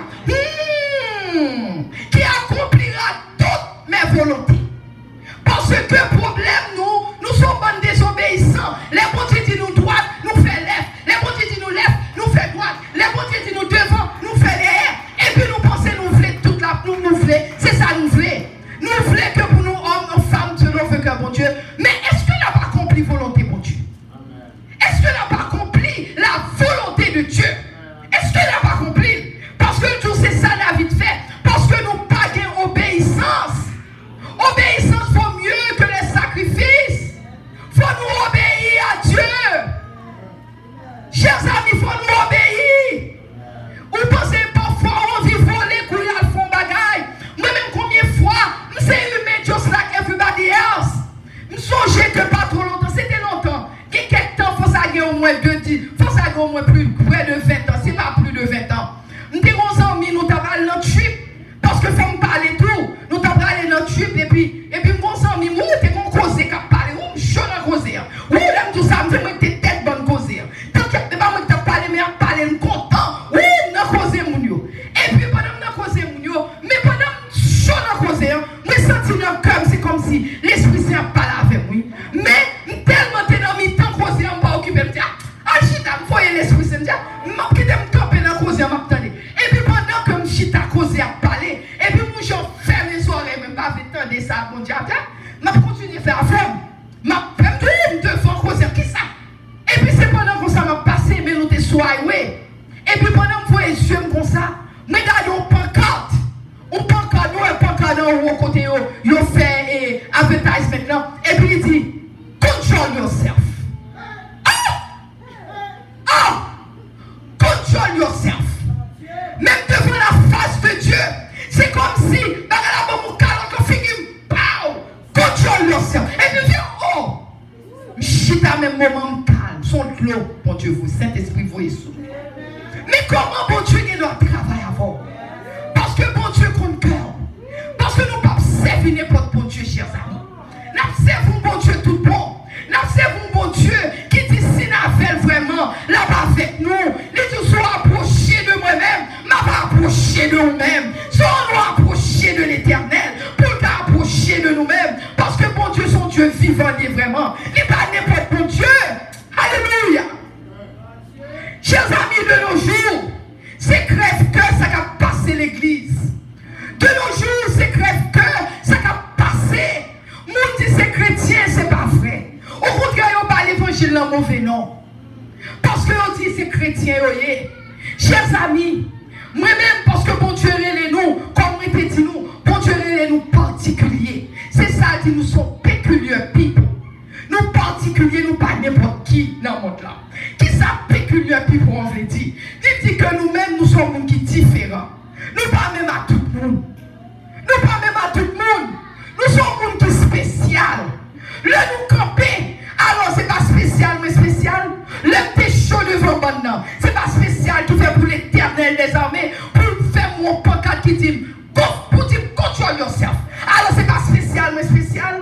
au côté, il fait advertisement là, et puis il dit, control yourself. Control yourself. Même devant la face de Dieu, c'est comme si, control yourself. Et puis dit, chita même moment calme, son l'eau, bon Dieu, vous, Saint-Esprit, vous sous. Mais comment bon Dieu il doit travailler avant? Parce que bon Dieu compte cœur. Parce que nous ne pouvons pas servir n'importe bon Dieu, chers amis. Nous servons bon Dieu tout bon. Nous servons bon Dieu qui dit si nous avons vraiment là-bas avec nous, les nous soit approchés de moi-même, m'a pas approché de nous-mêmes. Soit nous approchés de l'éternel pour t'approcher de nous-mêmes. Parce que bon Dieu, son Dieu vivant, il est vraiment. Il n'est pas n'importe bon Dieu. Alléluia. Chers amis, de nos jours, c'est crève-cœur, ça a passé l'église. De nos jours, c'est crève-cœur, ça a passé. Moun dit c'est chrétien, c'est pas vrai. Au contraire, on parle l'évangile dans mauvais nom. Parce que on dit c'est chrétien, chers amis, moi-même, parce que bon Dieu est nous, comme on était dit nous, bon Dieu est nous particuliers. C'est ça, dit nous sommes peculiar people. Nous particuliers, nous pas n'importe qui dans le monde là. Qui ça peculiar people, on veut dire? Il dit que nous-mêmes, nous sommes gens qui différents. Nous pas même à tout le monde. Nous pas même à tout le monde. Nous sommes gens qui spécial. Le nous camper, alors c'est pas spécial, mais spécial. Le t'es chaud devant maintenant. C'est pas spécial, tout fait pour l'éternel des armées. Pour faire mon pancarte qui dit, pour dire control yourself. Alors c'est pas spécial, mais spécial.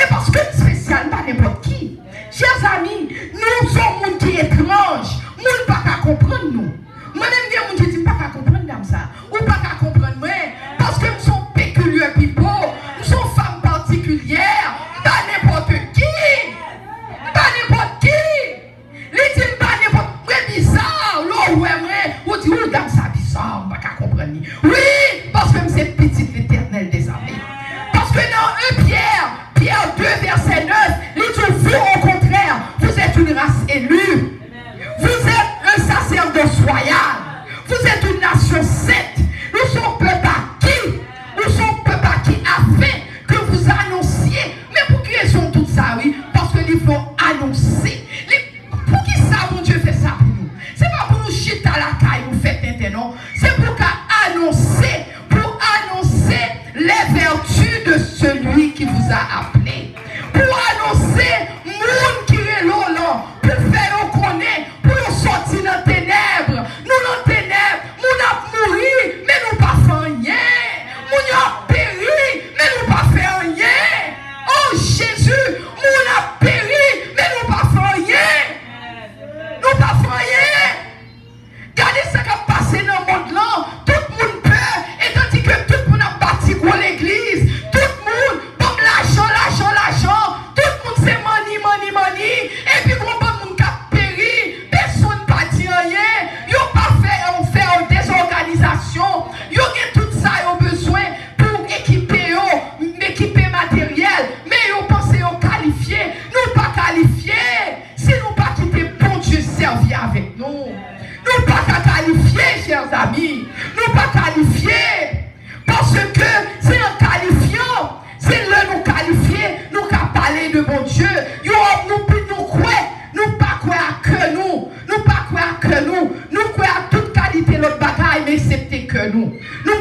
Et parce que spécial, pas n'importe qui. Chers amis, nous sommes gens qui étranges. Nous ne pas qu'à comprendre nous. Moi-même, il y a des gens qui disent pas qu'à comprendre comme ça. Ou pas qu'à comprendre moi. Parce que nous sommes peculiar people. Nous sommes femmes particulières. Pas n'importe qui. Pas n'importe qui. Les dit pas n'importe qui. Bizarre. Là, ouais, ou dit, ou dans ça bizarre. Pas qu'à comprendre. Oui, parce que c'est petit l'éternel des armées. Parce que dans 1 Pierre 2, verset 9, il dit, vous au contraire, vous êtes une race élue. Vous êtes un sacerdoce royal. Vous êtes une nation sainte. Nous sommes peuple acquis. Nous sommes peuple acquis afin que vous annonciez. Mais pour qui raison tout ça, oui? Parce que il faut annoncer. Pour qui ça, mon Dieu, fait ça pour nous? C'est pas pour nous chiter à la caille, nous faire tinter, non. C'est pour annoncer, les vertus de celui qui vous a appelé. Pour annoncer, monde qui est là, pour faire connaître, pour sortir dans les ténèbres. Nous dans les ténèbres, nous avons mouru, mais nous pas fait rien. Nous avons péri, mais nous pas fait rien. Oh Jésus, nous avons péri, mais nous pas fait rien. Nous pas fait rien. Regardez ce qui a passé dans le monde là. Tout le monde peur, et tandis que tout le monde a bâti pour l'église. Tout le monde, comme l'argent. Tout le monde c'est money. Et puis, quand le monde a péri, personne n'a pas dit rien. Ils n'ont pas fait des organisations. Ils ont tout ça, ils ont besoin pour équiper matériel. Mais ils ont pensé aux qualifiés. Nous pas qualifiés. Si nous pas quitter bon Dieu servir avec nous. Nous pas qualifiés, chers amis. Nous pas qualifiés. Parce que c'est en qualifiant. C'est là nous qualifier, nous qu'à parler de bon Dieu. Nous pas quoi que nous quoi à toute qualité notre bagaille, mais excepté que nous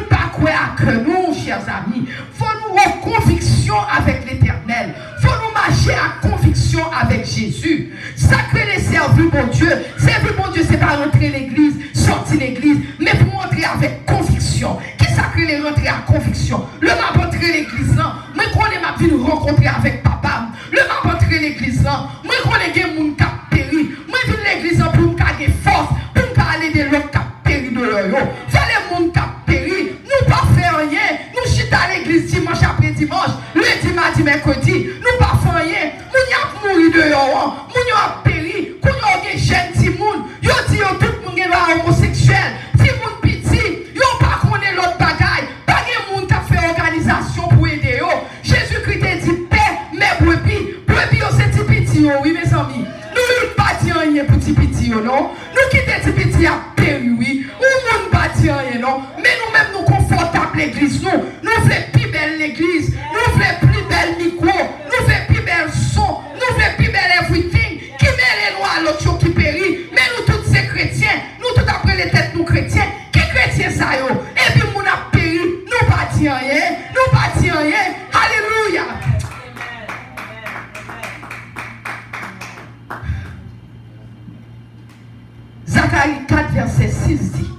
pas quoi que nous, chers amis. Faut nous avoir conviction avec l'éternel. Faut nous marcher à conviction avec Jésus. Sacré les servir bon Dieu. Servir bon Dieu, c'est pas rentrer l'église, sortir l'église, mais pour rentrer avec conviction. Qui sacré les rentrer à conviction? Le m'a rentrer l'église là, moi qu'on est ma vie nous rencontrer avec papa. Le m'a rentrer l'église là, moi qu'on est des moun qui péri. Moi viens l'église là pour me garder force, pour me aller de l'autre qui péri de l'eau. Fais les moun qui péri, nous pas faire rien. Nous chute à l'église dimanche après dimanche, lundi, mardi, mercredi, nous pas faire rien. Moun y a mouru de l'eau, moun y a péri, qu'on y a des jeunes petits moun, yo dit yo tout moun est homosexuel, petit moun petit, yo pas connaît l'autre bagaille, pas de moun qui a fait organisation pour aider yo. Jésus-Christ a dit paix, mais brebis yo c'est petit petit yo, oui mes amis. Nous ne pas dire rien pour petit petit yo, non. Nous qui petit petit a péri, oui. Ou moun pas dire rien, non. Mais nous-mêmes nous confortables l'église, nous voulons plus belle l'église, nous voulons plus belle micro, nous voulons plus belle son, nous voulons plus belle everything, qui mêle nous à l'autre qui périt, mais nous tous ces chrétiens, nous tous après les têtes nous chrétiens, qui chrétiens ça yo, et puis nous a péri, nous pas dire rien, nous pas dire rien, alléluia. Zacharie 4 verset 6 dit,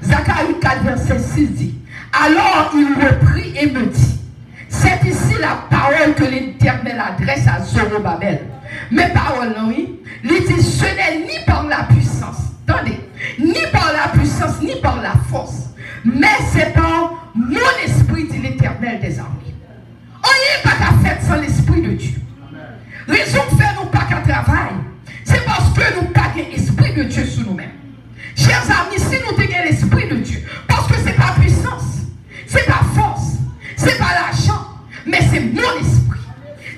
Zacharie 4 verset 6 dit, alors il reprit et me dit, c'est ici la parole que l'Éternel adresse à Zorobabel. Mes paroles, oui, il dit, ce n'est ni par la puissance, attendez, ni par la puissance, ni par la force, mais c'est par mon esprit, dit l'Éternel des armées. On n'y est pas qu'à faire sans l'esprit de Dieu. Raison que fait nous pas qu'à travail, c'est parce que nous pas l'esprit de Dieu sur nous-mêmes. Chers amis, si nous avons l'esprit de Dieu, parce que ce n'est pas puissance, ce n'est pas force, ce n'est pas l'argent, mais c'est mon esprit.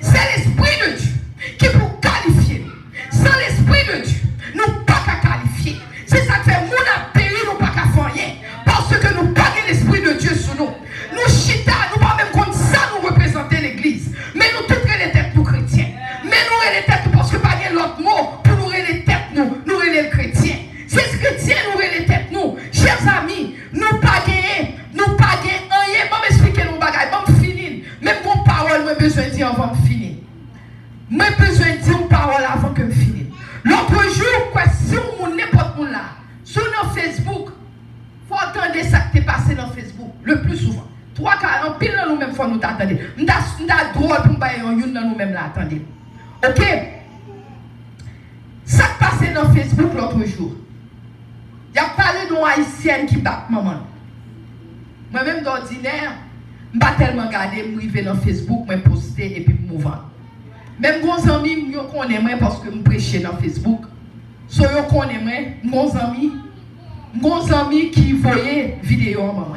C'est l'esprit de Dieu qui peut qualifier. Sans l'esprit de Dieu, nous pas qu'à qualifier. C'est ça que fait mon pays, nous pas qu'à faire rien. Parce que nous pas l'esprit de Dieu sur nous. Nous chita, nous pas même comme ça nous représenter l'église. Mais nous toutes les têtes nous chrétiens. Mais nous les têtes parce que pas l'autre mot pour nous les têtes nous les chrétiens. C'est chrétiens nous les têtes nous. Chers amis, nous pas gagner rien. Bon m'expliquer nos bagages, bon finir. Même mon parole, moi besoin de dire avant de finir. Moi besoin de dire une parole avant que je finisse. L'autre jour, quoi, si on n'importe où là, sur nos Facebook, il faut attendre ça qui est passé dans Facebook, le plus souvent. 3 cas, en pile dans nous-mêmes, il faut nous attendre. Nous avons drôle pour nous dans nous-mêmes là, attendez. Ok? Ça qui est passé dans Facebook l'autre jour. Il y a parlé d'une haïtienne qui bat maman. Moi-même d'ordinaire, je ne vais pas tellement regarder, je vais dans Facebook, je poster et puis je vends. Même mes amis, je connais moi parce que je prêche dans Facebook. So je connais moi, mes amis qui voyaient vidéo en maman.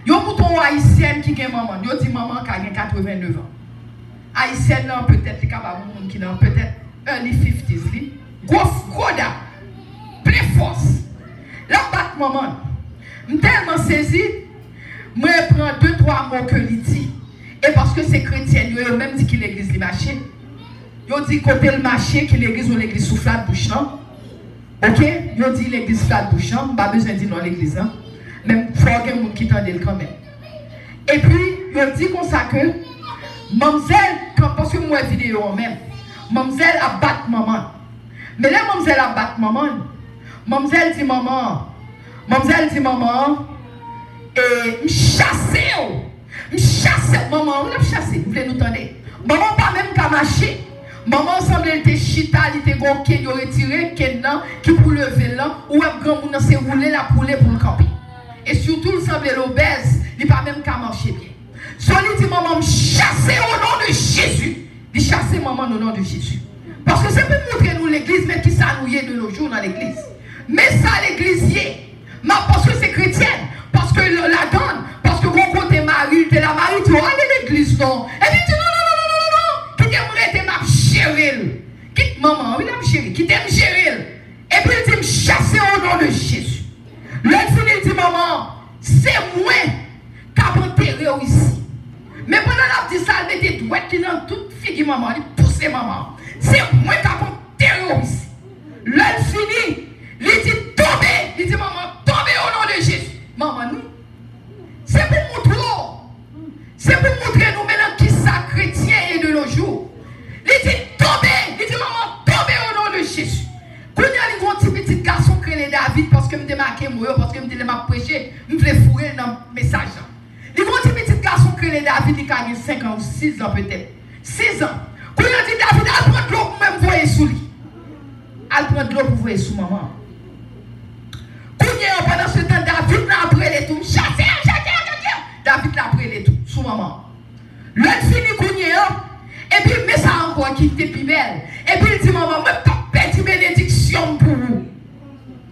Yo mouton haïtienne qui gagne maman, yo dit maman qui a 89 ans. Haïtienne là peut-être qui dans peut-être early 50s gros dame. Plein force. La bat maman. Je tellement saisi, moi je prends 2-3 mots que lui dit. Et parce que c'est chrétien, yo même dit que l'église est marché. Yo dit côté le marché que l'église ou l'église sous flat bouche non. OK? Yo dit l'église flat bouche non, pas besoin de dire non l'église hein. Même faut que moun qui tendel quand même. Et puis yo dit comme ça que mademoiselle parce que moi vidéo même, mademoiselle a battu maman. Mais là mademoiselle a battu maman. Mademoiselle dit maman et me chasser maman, on l'a chassé, vous voulez nous tendre. Maman pas même qu'à marcher. Maman semble être chita, il était gonqué, il retiré kenan qui pour lever là ou un grand moun s'est roulé la poulet pour le camper. Et surtout il semble l'obèse, il pas même qu'à marcher bien. So il dit maman me chasser au nom de Jésus. Il chasser maman au nom de Jésus. Parce que c'est pour montrer nous l'église mais qui s'annouille de nos jours dans l'église. Mais ça l'église y est. Mais parce que c'est chrétienne, parce que la donne, parce que mon côté mari, t'es la mari, tu vas aller à l'église non. Et puis tu non. Qui t'aimerait te m'a chérie. Quitte maman, oui la chérie, qui t'aime chérie. Et puis il dit me chasser au nom de Jésus. L'autre il dit maman, c'est moi qui a enterré ici. Mais pendant la dit ça, elle mettait douette qui dans toute fille maman, il poussait maman. C'est moi qui a enterré ici. L'autre fini, il dit tomber, il dit maman, tombez au nom de Jésus. Maman, nous, c'est pour montrer, nous maintenant qui ça chrétien et de nos jours. Il dit tombez, il dit maman, tombez au nom de Jésus. Quand il y a un petit garçon qui est David parce que je me démarquais moi, parce que je me prêché, je voulais fourrer dans le message. Il y a un petit garçon qui est David, il a 5 ans ou 6 ans peut-être. 6 ans. Quand il a dit David, elle prend de l'eau pour même voyer sous lui. Elle prend de l'eau pour voyer sous maman. Pendant ce temps, David l'a appris les tout. Chasser. David l'a appris les tout. Sous maman. L'autre fini et puis met ça encore qui était plus belle. Et puis il dit maman, je ne peux pas perdre bénédiction pour vous.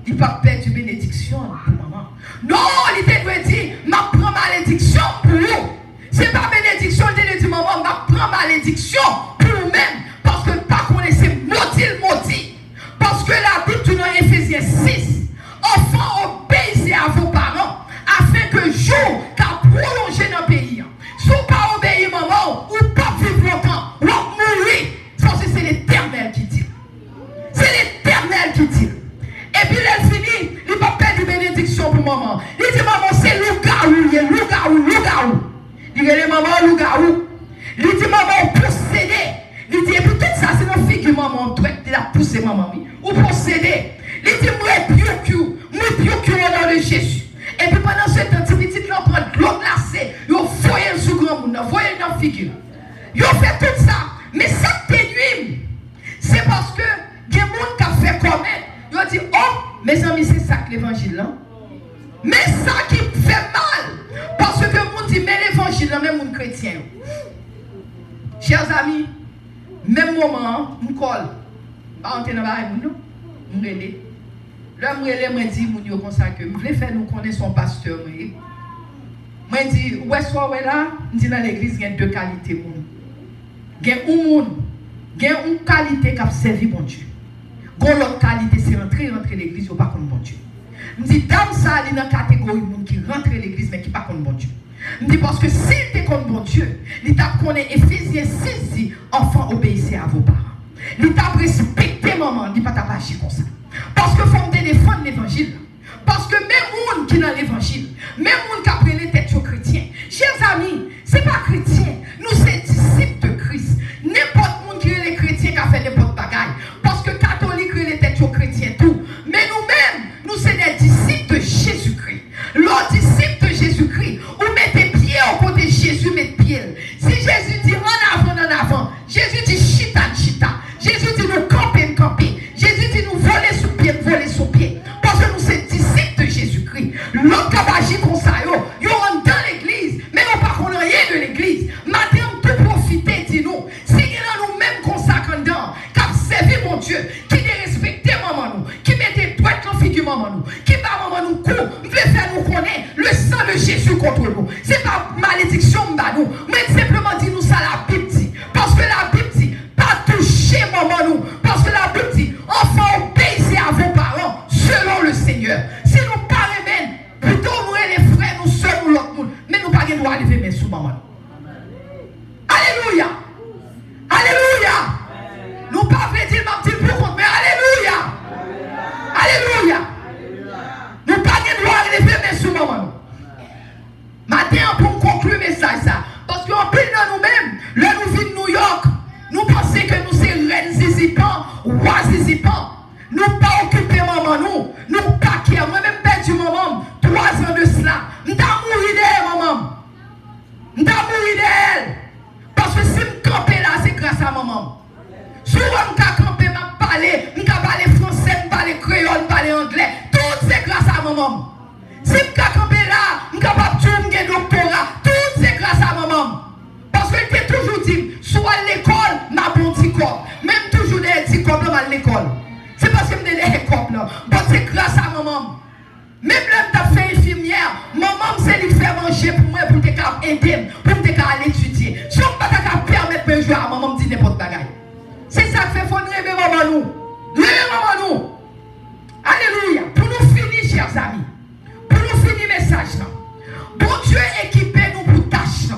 Il ne peut pas perdre bénédiction pour maman. Non, il te dit, je prends malédiction pour vous. Ce n'est pas bénédiction, il dit maman, je prends malédiction pour vous-même. Parce que pas connaissez maudit. Parce que la Bible dans Éphésiens 6. Enfants, obéissez à vos parents, afin que jour, maman. Il dit maman, c'est loup-garou, il est loup-garou. Il dit maman, loup-garou. Il dit maman, possédé. Il dit, et puis tout ça, c'est une figure maman, il a poussé maman, oui. Ou possédé. Il dit, moi, piou, au nom de Jésus. Et puis pendant ce temps, petit là, prend de l'eau glacée, il voyait le sous grand monde, voyait dans la figure. Il fait tout ça. Mais ça t'énuit. C'est parce que il y a des gens qui ont fait commettre. Ils ont dit, oh, mes amis, c'est ça que l'évangile là. Mais ça qui fait mal. Parce que les gens disent, mais l'évangile là, même les chrétiens. Chers amis, même moment, je colle. Pas entrer dans la barre, non? Je relève. Là, je relève, je dis, je comme ça que je voulais faire nous connaître son pasteur. Je dis, où est-ce qu'on est là? Je dis, dans l'église, il y a deux qualités. Il y a une qualité qui a servi bon Dieu. L'autre qualité, c'est rentrer l'église, ou pas contre bon Dieu. Je dis, dame, ça, il y a une catégorie de monde qui rentre l'église, mais qui pas contre bon Dieu. Je dis, parce que s'il était contre bon Dieu, il t'a connaît Éphésiens 6 dit, enfants, obéissez à vos parents. Il t'a respecté maman, il pas t'a pas agi comme ça. Parce que faut défendre l'évangile. Parce que même monde qui est dans l'évangile, même monde qui a pris les têtes aux chrétiens, chers amis, ce n'est pas chrétien, nous sommes disciples de Christ. N'importe monde qui est les chrétiens qui a fait n'importe bagaille. Parce que catholique les têtes aux chrétiens tout. Mais nous-mêmes, nous sommes des disciples de Jésus-Christ. Lors disciples de Jésus-Christ, vous mettez pied au côté de Jésus, mettez pied. Si Jésus dit en avant, Jésus dit chita. Jésus dit nous camper. Jésus dit nous voler sous pied. Parce que nous sommes disciples de Jésus-Christ. L'autre qui a agi comme ça, ils rentrent dans l'église, mais nous ne parlons rien de l'église. Maintenant, tout profiter, dis-nous. Si nous-mêmes consacrons dedans, qui a servi mon Dieu, qui a respecté maman nous, qui mettait droit en figure maman nous, qui bat maman nous coup, veut faire nous connaître le sang de Jésus contre nous. Ce n'est pas malédiction, nous, mais simplement dis-nous ça la Bible dit. Parce que la Bible dit, pas toucher maman nous. Parce que la Bible dit, enfants, obéissez à vos parents selon le Seigneur. Si nous parlons même, plutôt nous et les frères, nous sommes nous l'autre monde, mais nous ne pouvons pas lever mes sous maman. Alléluia. Nous ne pouvons pas dire ma petite pour compte, mais Alléluia. Nous ne pouvons pas lever mes sous maman. Maintenant, pour conclure le message, ça, parce qu'en pile dans nous-mêmes, là nous vivons New York, nous pensons que nous sommes reines zizipan, rois zizipan. Nous pas occuper maman, nous pas qui moi-même perdu maman, 3 ans de cela. Nous avons mouru d'elle, maman. Nous avons mouru d'elle. Parce que si je campe là, c'est grâce à maman. Si je campe, je parler, je parler français, je parler créole, je parler anglais. Tout c'est grâce à maman. Si je campe là, je suis capable de faire un doctorat. Tout c'est grâce à maman. Parce que je t'ai toujours dit, soit à l'école, ma bon petit corps. Même toujours des petits corps à l'école. C'est parce que je me dis des corps là. Bon, c'est grâce à maman. Même là, je fait infirmière. Maman, c'est lui faire manger pour moi, pour te aider, pour te aller étudier. Si on ne peut pas permettre de jouer à maman, me dit n'importe quoi. C'est ça que fait faut rêver maman nous. Rêver maman nous. Alléluia. Pour nous finir, chers amis. Pour nous finir le message là. Bon Dieu équipé nous pour tâche là.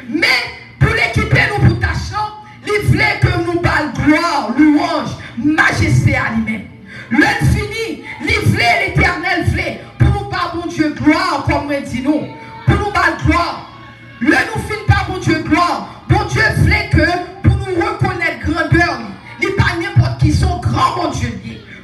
Mais pour l'équiper nous pour tâche là, il voulait que nous parlions gloire, louange, majesté à lui-même. L'heure finie, il voulait l'éternel voulait pour nous parler bon Dieu gloire comme on dit nous. Pour nous parler gloire. L'heure nous finit par bon Dieu gloire. Bon Dieu voulait que pour nous reconnaître grandeur, il pas n'importe qui sont grands bon Dieu.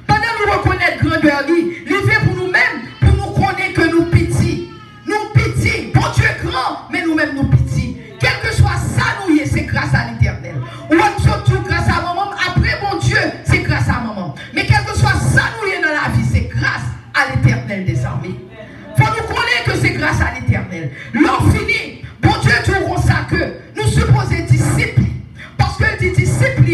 Pendant nous reconnaître grandeur, il fait pour nous-mêmes, pour nous connaître que nous petits. Nous petits, bon Dieu grand, mais nous-mêmes nous petits. Quel que soit ça, nous y est, c'est grâce à l'éternel. Ou surtout grâce à maman, après bon Dieu, c'est grâce à maman. Mais quel que soit ça, nous y est dans la vie, c'est grâce à l'éternel des armées. Faut nous connaître que c'est grâce à l'éternel. L'on finit, bon Dieu, tu comme ça que nous supposons disciples. Parce que les disciples,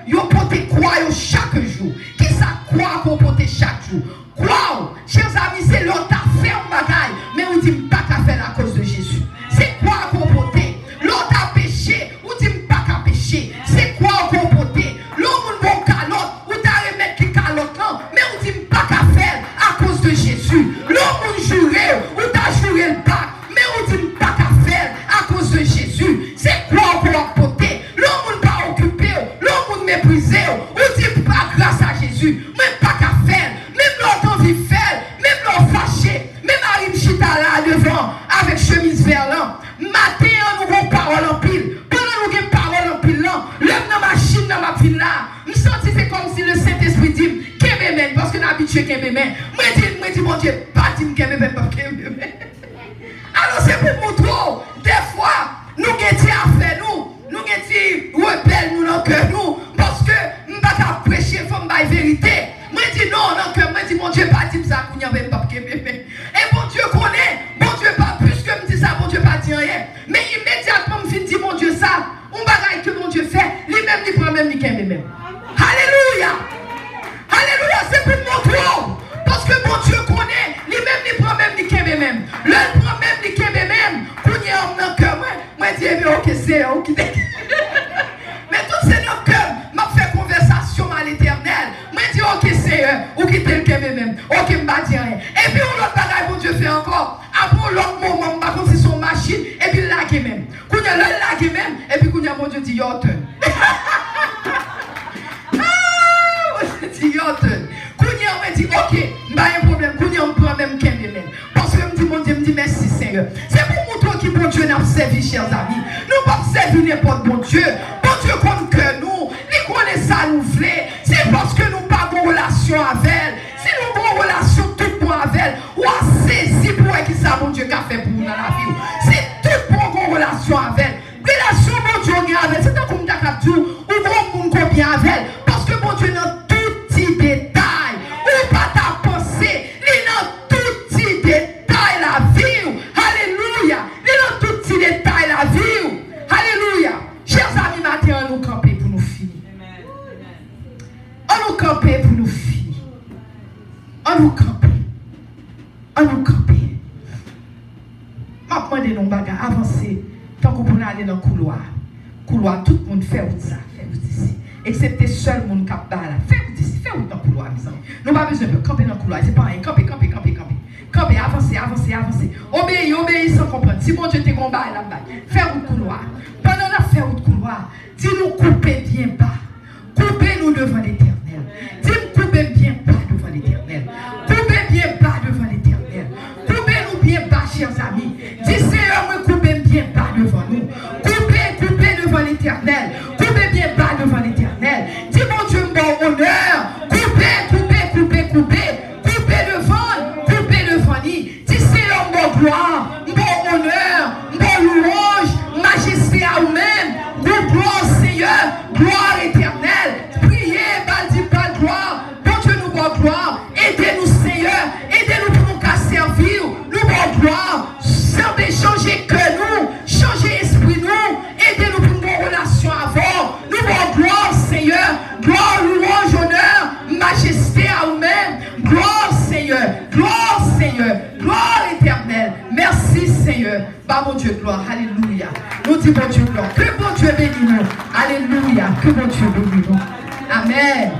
ils ont porté quoi chaque jour. Qui ça croit qu'on porte chaque jour? Quoi? Chers amis, c'est l'autre affaire bagaille. Mais on dit pas qu'à faire à cause de Jésus. C'est quoi qu'on porte? L'autre a péché, on dit pas qu'à pécher. C'est quoi qu'on porte? L'autre bon calotte, ou t'as remettre qui calotte là. Mais on dit pas qu'à faire à cause de Jésus. L'autre juré, ou t'as juré le bac. Mais on dit pas qu'à faire à cause de Jésus. C'est quoi qu'on va porter? avec chemise vert là. Matin, nous avons parole en pile. Pendant nous avons parole en pile là, l'homme dans la machine dans ma ville là. Je sens que c'est comme si le Saint-Esprit dit, Kébémen, parce que nous habitués Kébémen. Moi, je dis, mon Dieu, pas dit Kébémen, pas Kébémen. Alors, c'est pour montrer, des fois, nous avons dit à faire nous. Nous avons dit, rebelle nous dans le cœur nous. Parce que nous ne pouvons pas prêcher, il faut me dire la vérité. Moi, je dis non, dans le cœur, moi, je dis, mon Dieu, pas dit ça, qu'on n'y avait pas Kébémen. Et bon Dieu connaît, bon Dieu pas plus que me dit ça, bon Dieu pas dit rien. Mais immédiatement, me dit mon Dieu ça, on bagaille que mon Dieu fait, lui-même, il prend même, il même. Alléluia! Alléluia, c'est pour montrer. Parce que mon Dieu connaît, lui-même, il prend même, il même. Le prend même, il même. Qu'on y a dans le cœur, moi, je dis, ok, c'est ok. Mais tout c'est dans le cœur, m'a fait conversation à l'éternel. Moi, je dis, ok, c'est ou quitter le cœur même. Ok, je ne vais dire rien. Et puis, on l'autre bagaille, mon Dieu fait encore. Après l'autre moment, par contre, c'est son machine, et puis laguer même. Quand il y a le laguer même, et puis quand il y a mon Dieu dit, your turn. Dit your turn. Quand il y a, on me dit, ok, pas un problème, quand il y a, on prend même qu'un même. Parce que je me dis, mon Dieu, me dit, merci Seigneur. C'est pour montrer qui bon Dieu n'a pas servi, chers amis. Nous pas servir n'importe bon Dieu. Bon Dieu connaît que nous, il connaît ça, nous voulons. C'est parce que nous pas de relation avec elle. Si nous avons une relation tout pour avec elle, ou à saisir pour qui ça, mon Dieu, qu'a fait pour nous dans la vie. C'est tout pour une relation avec elle. Relation, mon Dieu, on est avec elle. C'est un comme d'Akabdou, ou bon monde combien avec elle. Parce que mon Dieu, dans tout petit détail, ou pas ta pensée, il dans tout petit détail la vie. Alléluia. Il dans tout petit détail la vie. Alléluia. Chers amis, maintenant, on nous camper pour nous finir. On nous camper pour nous finir. On nous camper. On nous camper. Je vais demander nos bagages, avancer. Tant qu'on peut aller dans le couloir. Couloir, tout le monde fait ça. Fait ici. Excepté seul le monde qui a là. Fait ici. Fait dans le couloir, mes amis. Nous n'avons pas besoin de camper dans le couloir. C'est pas rien. Camper. Camper, avancer. Obéis sans comprendre. Si mon Dieu te combat là-bas, fais le couloir. Pendant la faire le couloir, dis-nous couper bien bas. Coupez-nous devant l'Éternel. Dis-nous couper bien bas devant l'Éternel. Coupez bien bas devant l'Éternel. Coupez-nous bien bas, chers amis. Dis Seigneur, me coupez bien bas devant nous. Coupez devant l'Éternel. Coupez bien bas devant l'Éternel. Dis mon Dieu, mon honneur. Coupez devant lui. Dis Seigneur, mon gloire, mon honneur, mon louange, majesté à vous-même. Mon gloire, Seigneur, gloire éternelle. Priez, baldis, pas de gloire. Bon Dieu, nous bon gloire. Aidez-nous, Seigneur. Aidez-nous pour nous qu'à servir. Nous bon gloire. Semblez changer que nous. Changer esprit nous. Aidez-nous pour nos relations avant. Nous bon gloire, Seigneur. Gloire, louange, honneur, majesté à vous-même. Gloire, Seigneur. Gloire, Seigneur. Gloire éternelle. Merci, Seigneur. Bah, mon Dieu, gloire. Alléluia. Nous disons, bon Dieu, gloire. Que bon Dieu bénisse nous. Alléluia. Que bon Dieu bénisse nous. Amen.